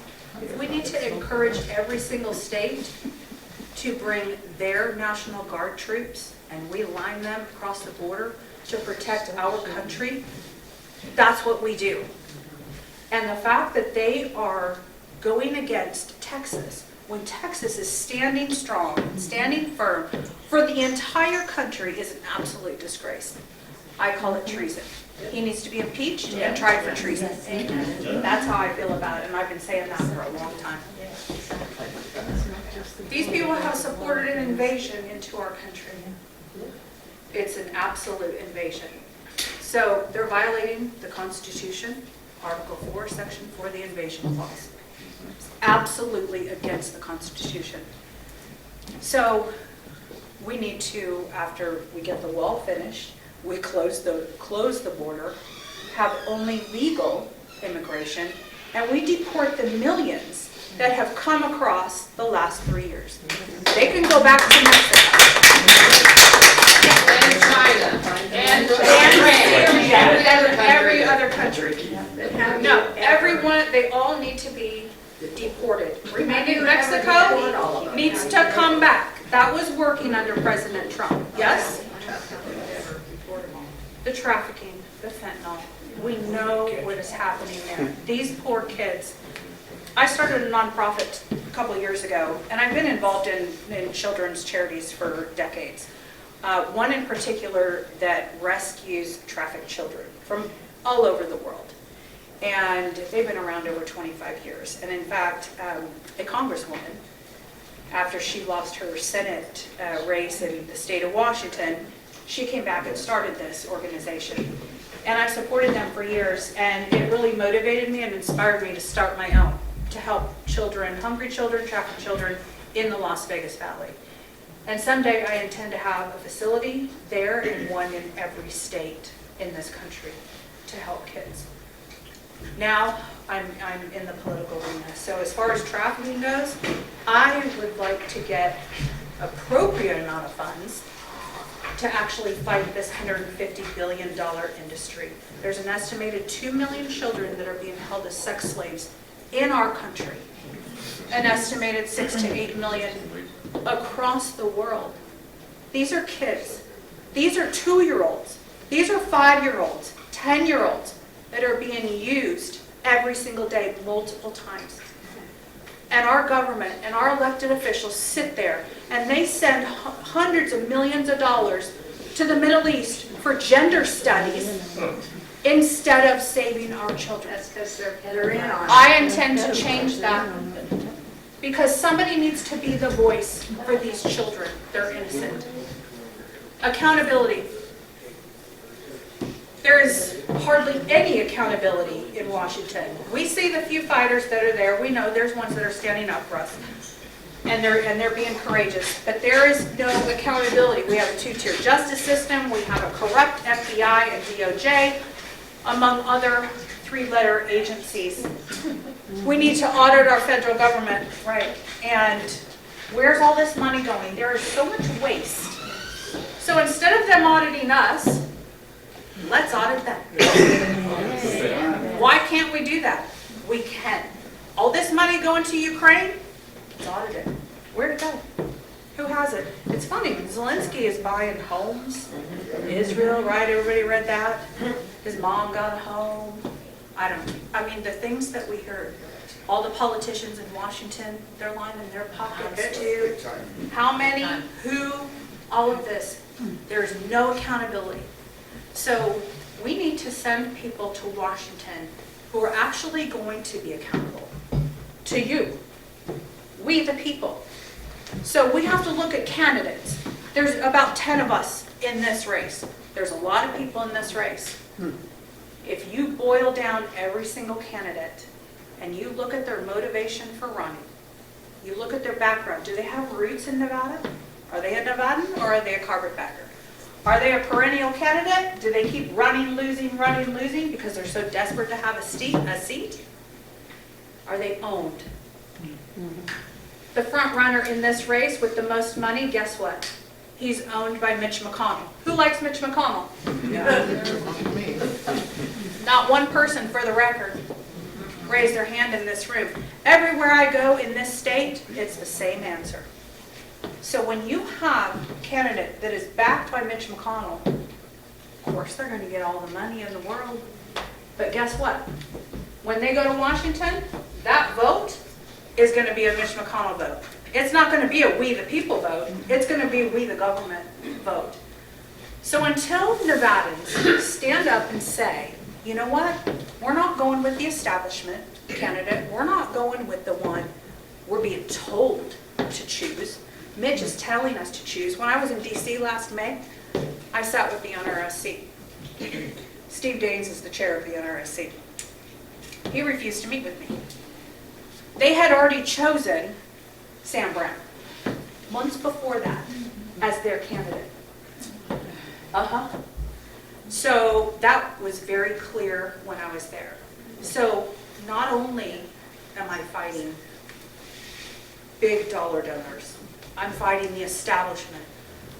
We need to encourage every single state to bring their National Guard troops, and we line them across the border to protect our country. That's what we do. And the fact that they are going against Texas, when Texas is standing strong, standing firm for the entire country, is an absolute disgrace. I call it treason. He needs to be impeached and tried for treason. That's how I feel about it, and I've been saying that for a long time. These people have supported an invasion into our country. It's an absolute invasion. So they're violating the Constitution, Article 4, Section 4, the invasion clause. It's absolutely against the Constitution. So we need to, after we get the wall finished, we close the border, have only legal immigration, and we deport the millions that have come across the last 3 years. They can go back to Mexico. And China. And every other country. No, everyone, they all need to be deported. Remaining Mexico needs to come back. That was working under President Trump, yes? The trafficking, the fentanyl, we know what is happening there. These poor kids. I started a nonprofit a couple of years ago, and I've been involved in children's charities for decades. One in particular that rescues trafficked children from all over the world. And they've been around over 25 years. And in fact, a congresswoman, after she lost her Senate race in the state of Washington, she came back and started this organization. And I supported them for years, and it really motivated me and inspired me to start my own, to help children, hungry children, trafficked children in the Las Vegas Valley. And someday I intend to have a facility there and one in every state in this country to help kids. Now I'm in the political arena. So as far as trafficking goes, I would like to get appropriate amount of funds to actually fight this $150 billion industry. There's an estimated 2 million children that are being held as sex slaves in our country. An estimated 6 to 8 million across the world. These are kids. These are 2-year-olds. These are 5-year-olds, 10-year-olds that are being used every single day, multiple times. and our government and our elected officials sit there and they send hundreds of millions of dollars to the Middle East for gender studies instead of saving our children. That's because they're in on it. I intend to change that because somebody needs to be the voice for these children. They're innocent. Accountability. There is hardly any accountability in Washington. We see the few fighters that are there. We know there's ones that are standing up for us. And they're being courageous. But there is no accountability. We have a two-tier justice system. We have a corrupt FBI and DOJ, among other three-letter agencies. We need to audit our federal government, right? And where's all this money going? There is so much waste. So instead of them auditing us, let's audit them. Why can't we do that? We can. All this money going to Ukraine, let's audit it. Where'd it go? Who has it? It's funny, Zelensky is buying homes in Israel, right? Everybody read that? His mom got a home. I mean, the things that we heard. All the politicians in Washington, they're lining their pockets too. How many? Who? All of this. There's no accountability. So we need to send people to Washington who are actually going to be accountable to you, we the people. So we have to look at candidates. There's about 10 of us in this race. There's a lot of people in this race. If you boil down every single candidate and you look at their motivation for running, you look at their background, do they have roots in Nevada? Are they a Nevadan or are they a carpetbagger? Are they a perennial candidate? Do they keep running, losing because they're so desperate to have a seat? Are they owned? The front runner in this race with the most money, guess what? He's owned by Mitch McConnell. Who likes Mitch McConnell? Not one person, for the record, raised their hand in this room. Everywhere I go in this state, it's the same answer. So when you have a candidate that is backed by Mitch McConnell, of course they're going to get all the money in the world. But guess what? When they go to Washington, that vote is going to be a Mitch McConnell vote. It's not going to be a we the people vote. It's going to be a we the government vote. So until Nevadans stand up and say, you know what? We're not going with the establishment candidate. We're not going with the one we're being told to choose. Mitch is telling us to choose. When I was in DC last May, I sat with the NRSC. Steve Daines is the chair of the NRSC. He refused to meet with me. They had already chosen Sam Brown months before that as their candidate. So that was very clear when I was there. So not only am I fighting big dollar donors, I'm fighting the establishment.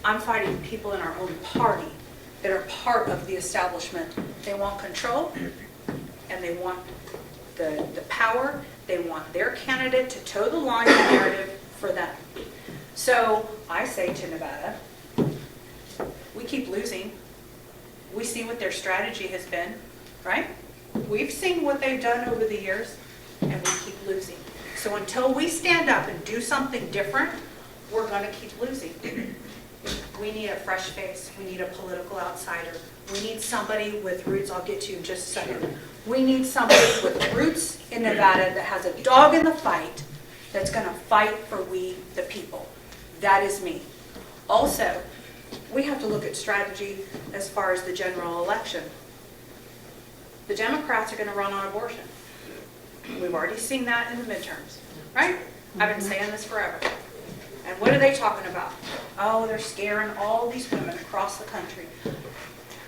I'm fighting people in our own party that are part of the establishment. They want control and they want the power. They want their candidate to toe the line of narrative for them. So I say to Nevada, we keep losing. We see what their strategy has been, right? We've seen what they've done over the years, and we keep losing. So until we stand up and do something different, we're going to keep losing. We need a fresh face. We need a political outsider. We need somebody with roots. I'll get to you in just a second. We need somebody with roots in Nevada that has a dog in the fight that's going to fight for we the people. That is me. Also, we have to look at strategy as far as the general election. The Democrats are going to run on abortion. We've already seen that in the midterms, right? I've been saying this forever. And what are they talking about? Oh, they're scaring all these women across the country.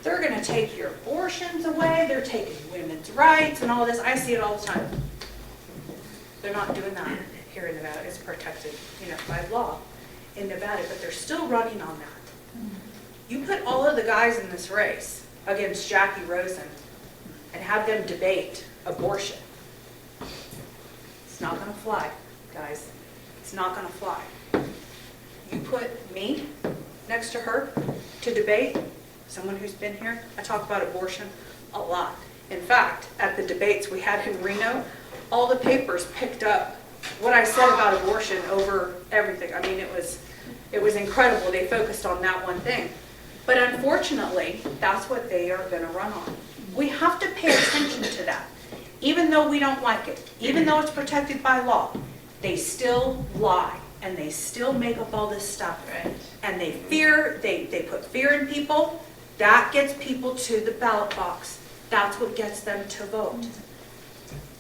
They're going to take your abortions away. They're taking women's rights and all this. I see it all the time. They're not doing that here in Nevada. It's protected, by law in Nevada, but they're still running on that. You put all of the guys in this race against Jackie Rosen and have them debate abortion. It's not going to fly, guys. It's not going to fly. You put me next to her to debate, someone who's been here, I talk about abortion a lot. In fact, at the debates we had in Reno, all the papers picked up what I said about abortion over everything. I mean, it was incredible. They focused on that one thing. But unfortunately, that's what they are going to run on. We have to pay attention to that. Even though we don't like it, even though it's protected by law, they still lie and they still make up all this stuff. Right. And they put fear in people. That gets people to the ballot box. That's what gets them to vote.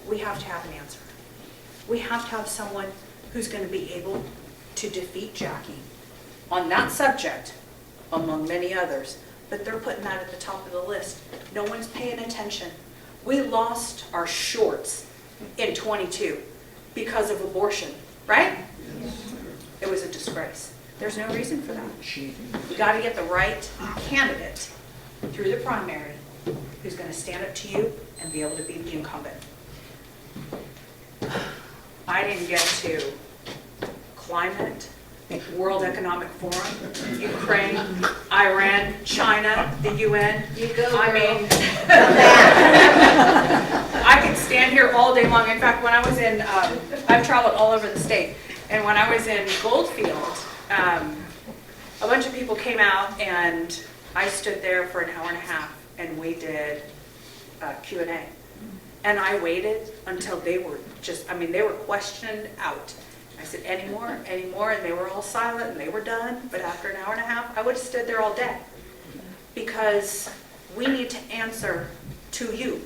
We have to have an answer. We have to have someone who's going to be able to defeat Jackie on that subject, among many others. But they're putting that at the top of the list. No one's paying attention. We lost our shorts in 22 because of abortion, right? It was a disgrace. There's no reason for that. We got to get the right candidate through the primary who's going to stand up to you and be able to beat the incumbent. I didn't get to climate, World Economic Forum, Ukraine, Iran, China, the UN. You go, girl. I mean, I could stand here all day long. In fact, when I was in, I've traveled all over the state, and when I was in Goldfield, a bunch of people came out, and I stood there for an hour and a half, and we did Q&A. And I waited until they were they were questioned out. I said, any more? And they were all silent and they were done. But after an hour and a half, I would have stood there all day. Because we need to answer to you.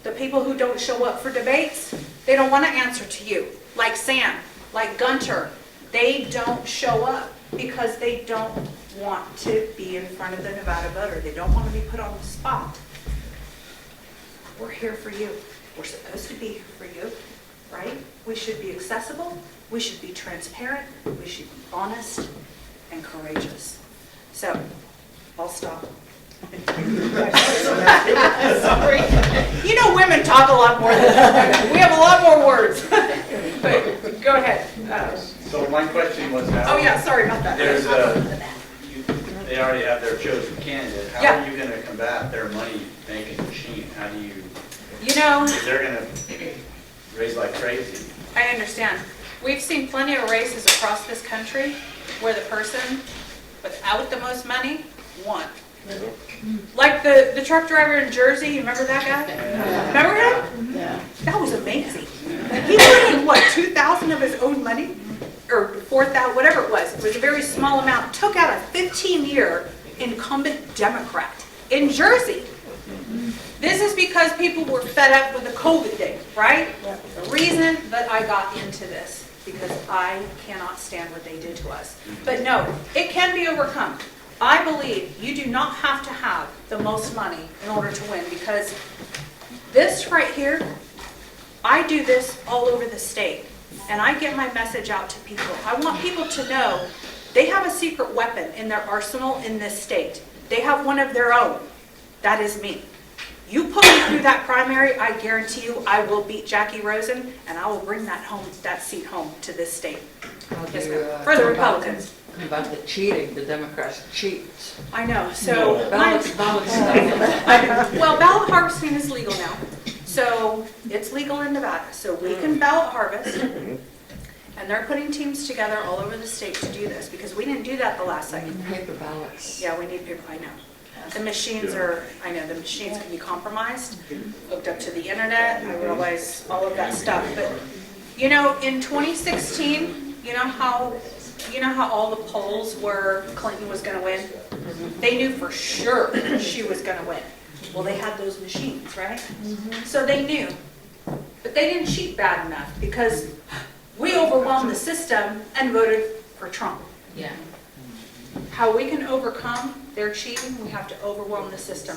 The people who don't show up for debates, they don't want to answer to you. Like Sam, like Gunter, they don't show up because they don't want to be in front of the Nevada voter. They don't want to be put on the spot. We're here for you. We're supposed to be here for you, right? We should be accessible. We should be transparent. We should be honest and courageous. So, I'll stop. Sorry. You know, women talk a lot more than men. We have a lot more words. But go ahead. So my question was how. Oh yeah, sorry about that. They already have their chosen candidate. How Yeah. are you going to combat their money-making machine? How do you? They're going to raise like crazy. I understand. We've seen plenty of races across this country where the person without the most money won. Like the truck driver in Jersey, you remember that guy? Remember him? Yeah. That was amazing. He put in, what, $2,000 of his own money? Or $4,000, whatever it was. It was a very small amount. Took out a 15-year incumbent Democrat in Jersey. This is because people were fed up with the COVID thing, right? The reason that I got into this, because I cannot stand what they did to us. But no, it can be overcome. I believe you do not have to have the most money in order to win, because this right here, I do this all over the state, and I get my message out to people. I want people to know they have a secret weapon in their arsenal in this state. They have one of their own. That is me. You put me through that primary, I guarantee you I will beat Jackie Rosen, and I will bring that seat home to this state. Yes, ma'am. For the Republicans. About the cheating, the Democrats cheat. I know, so. Ballot stuff. Well, ballot harvesting is legal now. So it's legal in Nevada. So we can ballot harvest. And they're putting teams together all over the state to do this, because we didn't do that the last cycle. Paper ballots. Yeah, we need paper, I know. The machines the machines can be compromised, hooked up to the internet, I realize all of that stuff. But, you know, in 2016, you know how all the polls were Clinton was going to win? They knew for sure she was going to win. Well, they had those machines, right? So they knew. But they didn't cheat bad enough, because we overwhelmed the system and voted for Trump. Yeah. How we can overcome their cheating, we have to overwhelm the system.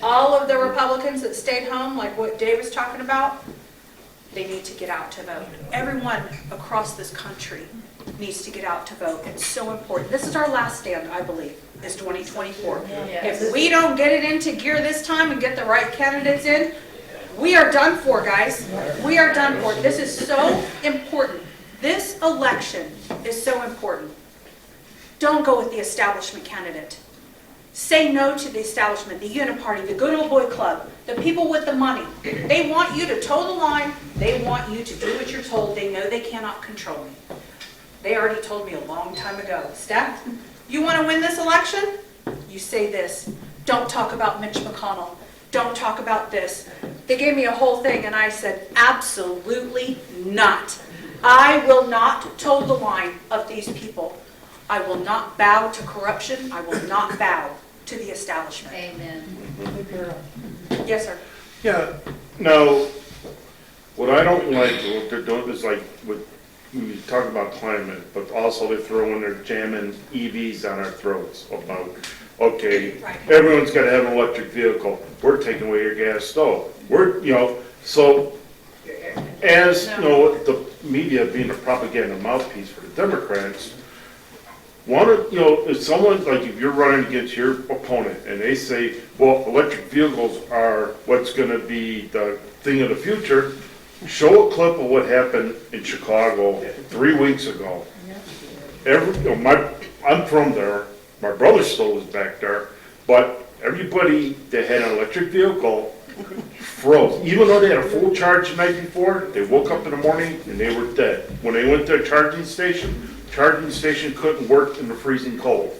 All of the Republicans that stayed home, like what Dave was talking about, they need to get out to vote. Everyone across this country needs to get out to vote. It's so important. This is our last stand, I believe, is 2024. If we don't get it into gear this time and get the right candidates in, we are done for, guys. We are done for. This is so important. This election is so important. Don't go with the establishment candidate. Say no to the establishment, the uniparty, the good old boy club, the people with the money. They want you to toe the line. They want you to do what you're told. They know they cannot control me. They already told me a long time ago, Steph, you want to win this election? You say this. Don't talk about Mitch McConnell. Don't talk about this. They gave me a whole thing, and I said, absolutely not. I will not toe the line of these people. I will not bow to corruption. I will not bow to the establishment. Amen. Yes, sir. Yeah, now, what I don't like, what they're doing is like, we talk about climate, but also they throw in their jamming EVs on our throats about, okay, Right. everyone's gotta have an electric vehicle, we're taking away your gas stove. We're, so, as, the media being a propaganda mouthpiece for the Democrats, if someone, like if you're running against your opponent and they say, well, electric vehicles are what's gonna be the thing of the future, show a clip of what happened in Chicago 3 weeks ago. I'm from there, my brother still was back there, but everybody that had an electric vehicle froze. Even though they had a full charge the night before, they woke up in the morning and they were dead. When they went to a charging station couldn't work in the freezing cold.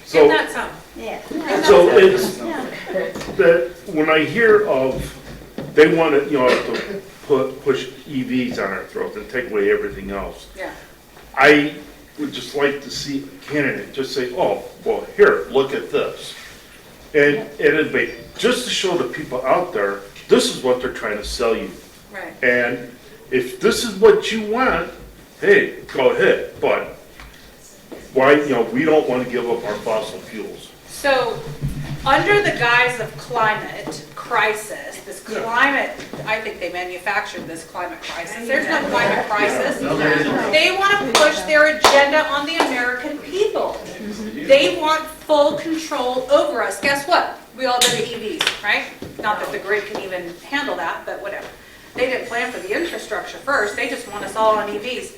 So, Isn't that something? Yeah. so it's that when I hear of they want to push EVs on our throats and take away everything else. Yeah. I would just like to see a candidate just say, oh, well, here, look at this. And it'd be just to show the people out there, this is what they're trying to sell you. Right. And if this is what you want, hey, go ahead. But why, we don't want to give up our fossil fuels. So, under the guise of climate crisis, this climate, I think they manufactured this climate crisis. There's no climate crisis. They want to push their agenda on the American people. They want full control over us. Guess what? We all go to EVs, right? Not that the grid can even handle that, but whatever. They didn't plan for the infrastructure first. They just want us all on EVs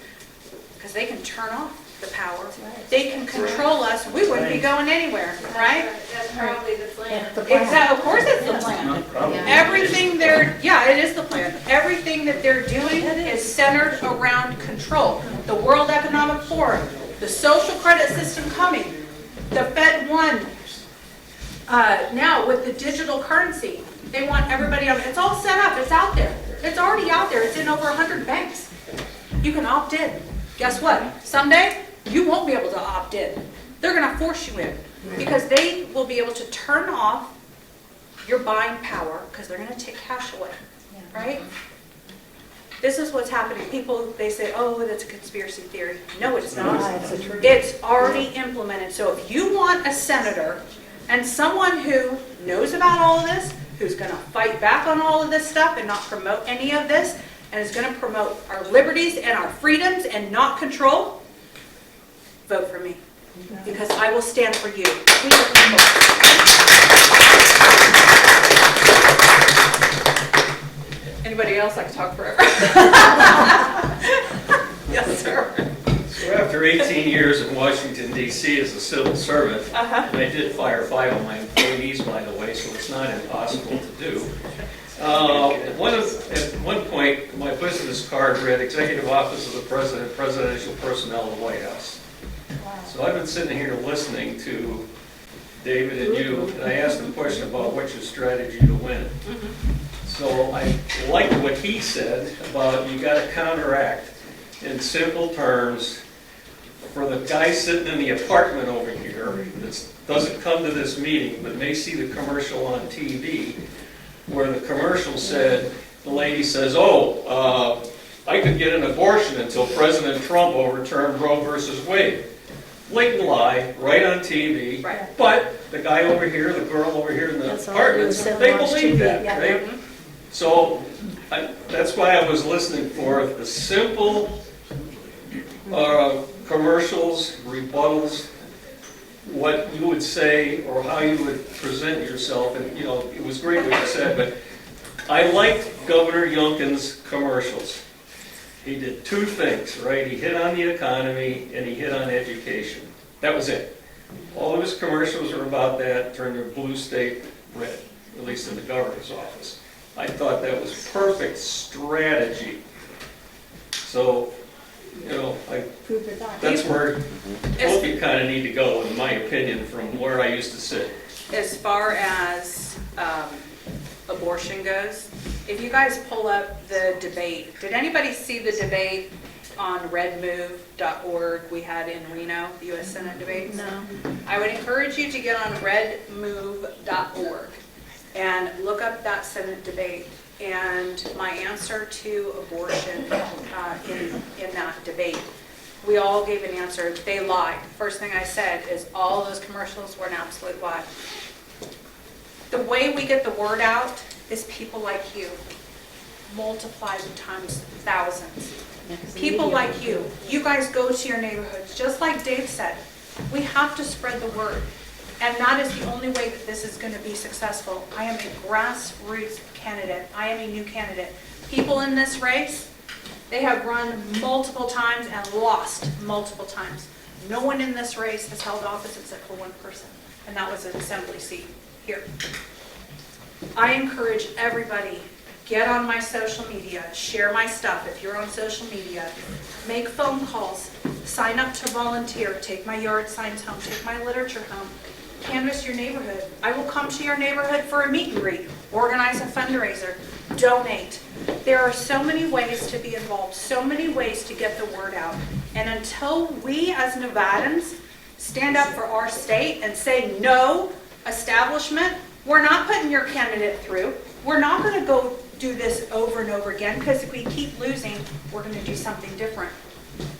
because they can turn off the power. They can control us. We wouldn't be going anywhere, right? That's probably the plan. Exactly. Of course it's the plan. Everything it is the plan. Everything that they're doing is centered around control. The World Economic Forum, the social credit system coming, the Fed won. Now with the digital currency, they want everybody on. It's all set up. It's out there. It's already out there. It's in over 100 banks. You can opt in. Guess what? Someday, you won't be able to opt in. They're going to force you in because they will be able to turn off your buying power because they're going to take cash away, right? This is what's happening. People, they say, oh, that's a conspiracy theory. No, it's not. It's already implemented. So if you want a senator and someone who knows about all of this, who's going to fight back on all of this stuff and not promote any of this, and is going to promote our liberties and our freedoms and not control, vote for me. Because I will stand for you. We the people. Anybody else? I can talk forever. Yes, sir. So after 18 years in Washington, D.C. as a civil servant, and I did fire 5 of my employees, by the way, so it's not impossible to do. At one point, my business card read Executive Office of the President, Presidential Personnel of the White House. So I've been sitting here listening to David and you, and I asked him a question about what's your strategy to win. So I liked what he said about you got to counteract in simple terms for the guy sitting in the apartment over here that doesn't come to this meeting but may see the commercial on TV where the commercial said, the lady says, I could get an abortion until President Trump overturned Roe versus Wade. Blatant lie, right on TV. Right. But the guy over here, the girl over here in the apartments, they believe that, right? So that's why I was listening for the simple commercials, rebuttals, what you would say or how you would present yourself. And, it was great what you said, but I liked Governor Youngkin's commercials. He did 2 things, right? He hit on the economy and he hit on education. That was it. All of his commercials are about that, turn the blue state red, at least in the governor's office. I thought that was perfect strategy. So, you know, that's where both of you kind of need to go, in my opinion, from where I used to sit. As far as abortion goes, if you guys pull up the debate, did anybody see the debate on redmove.org we had in Reno, the U.S. Senate debates? No. I would encourage you to get on redmove.org and look up that Senate debate. And my answer to abortion in that debate, we all gave an answer. They lied. First thing I said is all those commercials were an absolute lie. The way we get the word out is people like you, multiplied times thousands. People like you. You guys go to your neighborhoods, just like Dave said. We have to spread the word. And that is the only way that this is going to be successful. I am a grassroots candidate. I am a new candidate. People in this race, they have run multiple times and lost multiple times. No one in this race has held office except for one person, and that was an assembly seat here. I encourage everybody, get on my social media, share my stuff if you're on social media, make phone calls, sign up to volunteer, take my yard signs home, take my literature home, canvass your neighborhood. I will come to your neighborhood for a meet and greet, organize a fundraiser, donate. There are so many ways to be involved, so many ways to get the word out. And until we as Nevadans stand up for our state and say no, establishment, we're not putting your candidate through. We're not going to go do this over and over again, because if we keep losing, we're going to do something different.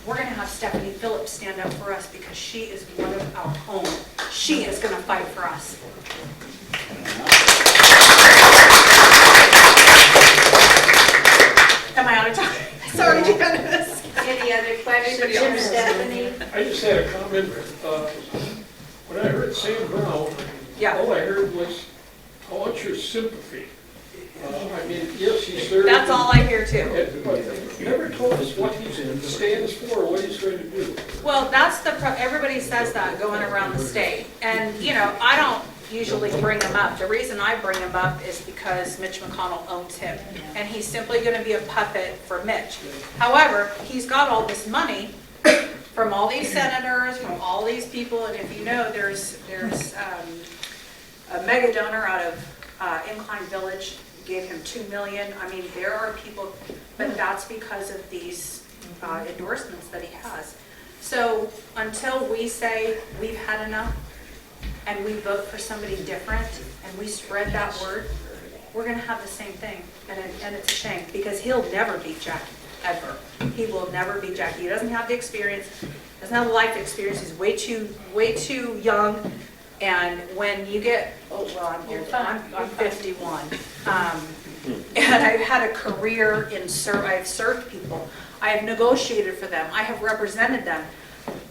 We're going to have Stephanie Phillips stand up for us because she is one of our own. She is going to fight for us. Am I out of time? Sorry, Janice. Any other questions, Stephanie? I just had a comment. When I heard Sam Brown, all I heard was, I want your sympathy. I mean, yes, he served. That's all I hear too. But he never told us what he stands for or what he's going to do. Well, that's everybody says that going around the state. And, you know, I don't usually bring him up. The reason I bring him up is because Mitch McConnell owns him. And he's simply going to be a puppet for Mitch. However, he's got all this money from all these senators, from all these people. And if you know, there's a mega donor out of Incline Village, gave him $2 million. I mean, there are people, but that's because of these endorsements that he has. So until we say we've had enough and we vote for somebody different and we spread that word, we're going to have the same thing. And it's a shame, because he'll never beat Jackie, ever. He will never beat Jackie. He doesn't have the experience, doesn't have the life experience. He's way too young. And when you get, I'm 51, and I've had a career in I've served people, I have negotiated for them, I have represented them.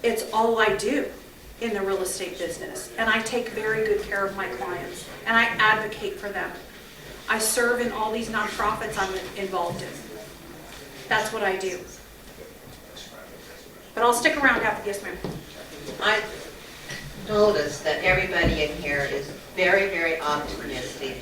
It's all I do in the real estate business, and I take very good care of my clients, and I advocate for them. I serve in all these nonprofits I'm involved in. That's what I do. But I'll stick around after. Yes, ma'am. I notice that everybody in here is very, very optimistic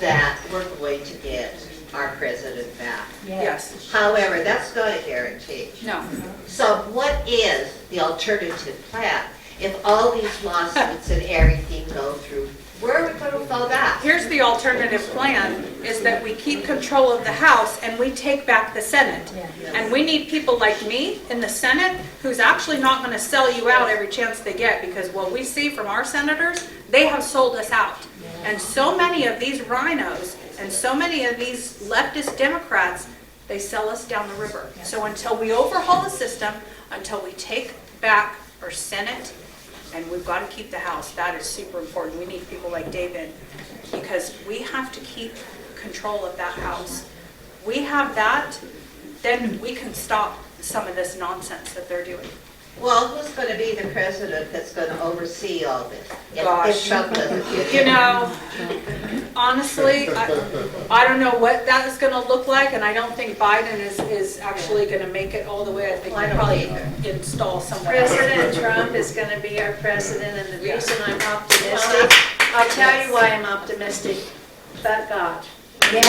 that we're going to get our president back. Yes. However, that's not a guarantee. No. So what is the alternative plan if all these lawsuits and everything go through? Where are we going to fall back? Here's the alternative plan, is that we keep control of the House and we take back the Senate. And we need people like me in the Senate who's actually not going to sell you out every chance they get, because what we see from our senators, they have sold us out. And so many of these rhinos and so many of these leftist Democrats, they sell us down the river. So until we overhaul the system, until we take back our Senate, and we've got to keep the House. That is super important. We need people like David, because we have to keep control of that House. We have that, then we can stop some of this nonsense that they're doing. Well, who's going to be the president that's going to oversee all this? If Gosh. Trump doesn't get You it? know, honestly, I don't know what that is gonna look like, and I don't think Biden is actually gonna make it all the way. I think Well, I he'll don't probably either. install someone else. President Trump is going to be our president, and the reason I'm optimistic, I'll tell you why I'm optimistic, but God. Yeah.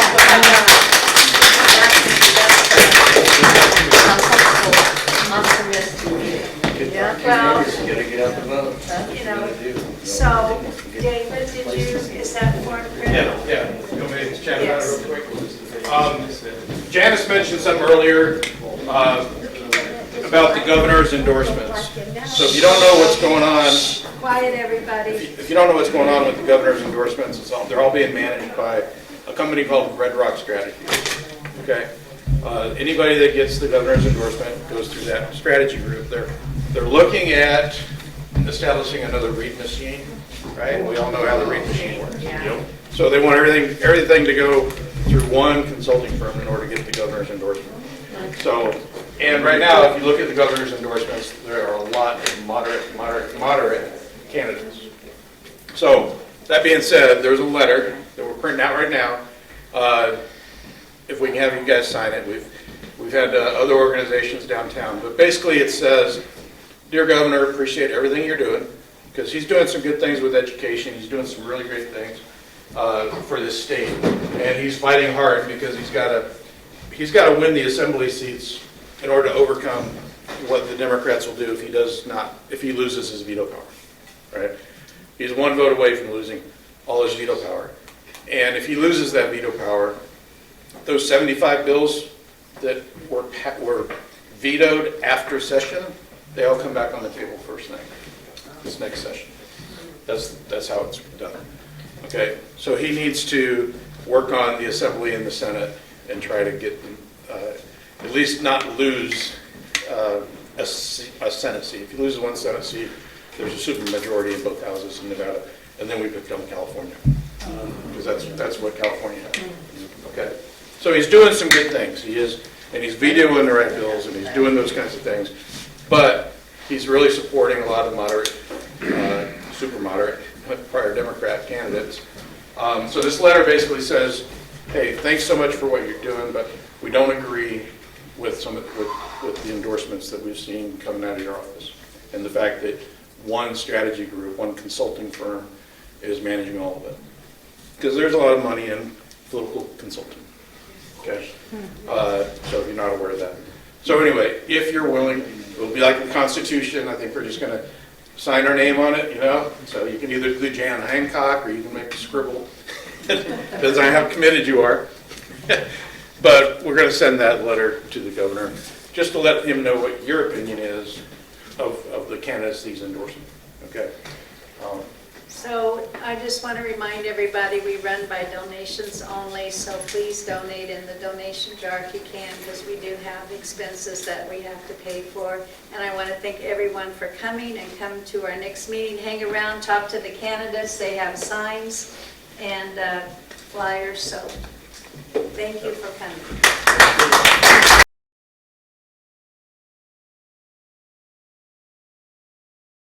Optimistic. Yeah, well, Gotta get out the vote. you know, so, David, is that form correct? Yeah. You want me to chat about it real quick? Janice mentioned something earlier about the governor's endorsements. So if you don't know what's going on, Quiet, everybody. if you don't know what's going on with the governor's endorsements, they're all being managed by a company called Red Rock Strategy. Okay? Anybody that gets the governor's endorsement goes through that strategy group. They're looking at establishing another read machine, right? We all know how the read machine works. Yeah. So they want everything to go through one consulting firm in order to get the governor's endorsement. So, and right now, if you look at the governor's endorsements, there are a lot of moderate candidates. So, that being said, there's a letter that we're printing out right now. If we can have you guys sign it, we've had other organizations downtown, but basically it says, "Dear Governor, appreciate everything you're doing," because he's doing some good things with education. He's doing some really great things for this state, and he's fighting hard because he's got to win the assembly seats in order to overcome what the Democrats will do if he loses his veto power. Right? He's one vote away from losing all his veto power, and if he loses that veto power, those 75 bills that were vetoed after session, they all come back on the table first thing, this next session. That's how it's done. Okay, so he needs to work on the Assembly and the Senate and try to get them, at least not lose a Senate seat. If he loses one Senate seat, there's a super majority in both houses in Nevada, and then we picked on California, because that's what California has. Okay, so he's doing some good things. He is, and he's vetoing the right bills, and he's doing those kinds of things. But he's really supporting a lot of moderate, super moderate, prior Democrat candidates. So this letter basically says, "Hey, thanks so much for what you're doing, but we don't agree with with the endorsements that we've seen coming out of your office, and the fact that one strategy group, one consulting firm, is managing all of it, because there's a lot of money in political consulting." Okay, so if you're not aware of that. So anyway, if you're willing, it'll be like the Constitution. I think we're just going to sign our name on it, you know. So you can either do Jan Hancock or you can make a scribble. Depends on how committed you are. But we're going to send that letter to the governor just to let him know what your opinion is of the candidates he's endorsing. Okay. So I just want to remind everybody, we run by donations only, so please donate in the donation jar if you can, because we do have expenses that we have to pay for. And I want to thank everyone for coming, and come to our next meeting. Hang around, talk to the candidates. They have signs and flyers, so thank you for coming.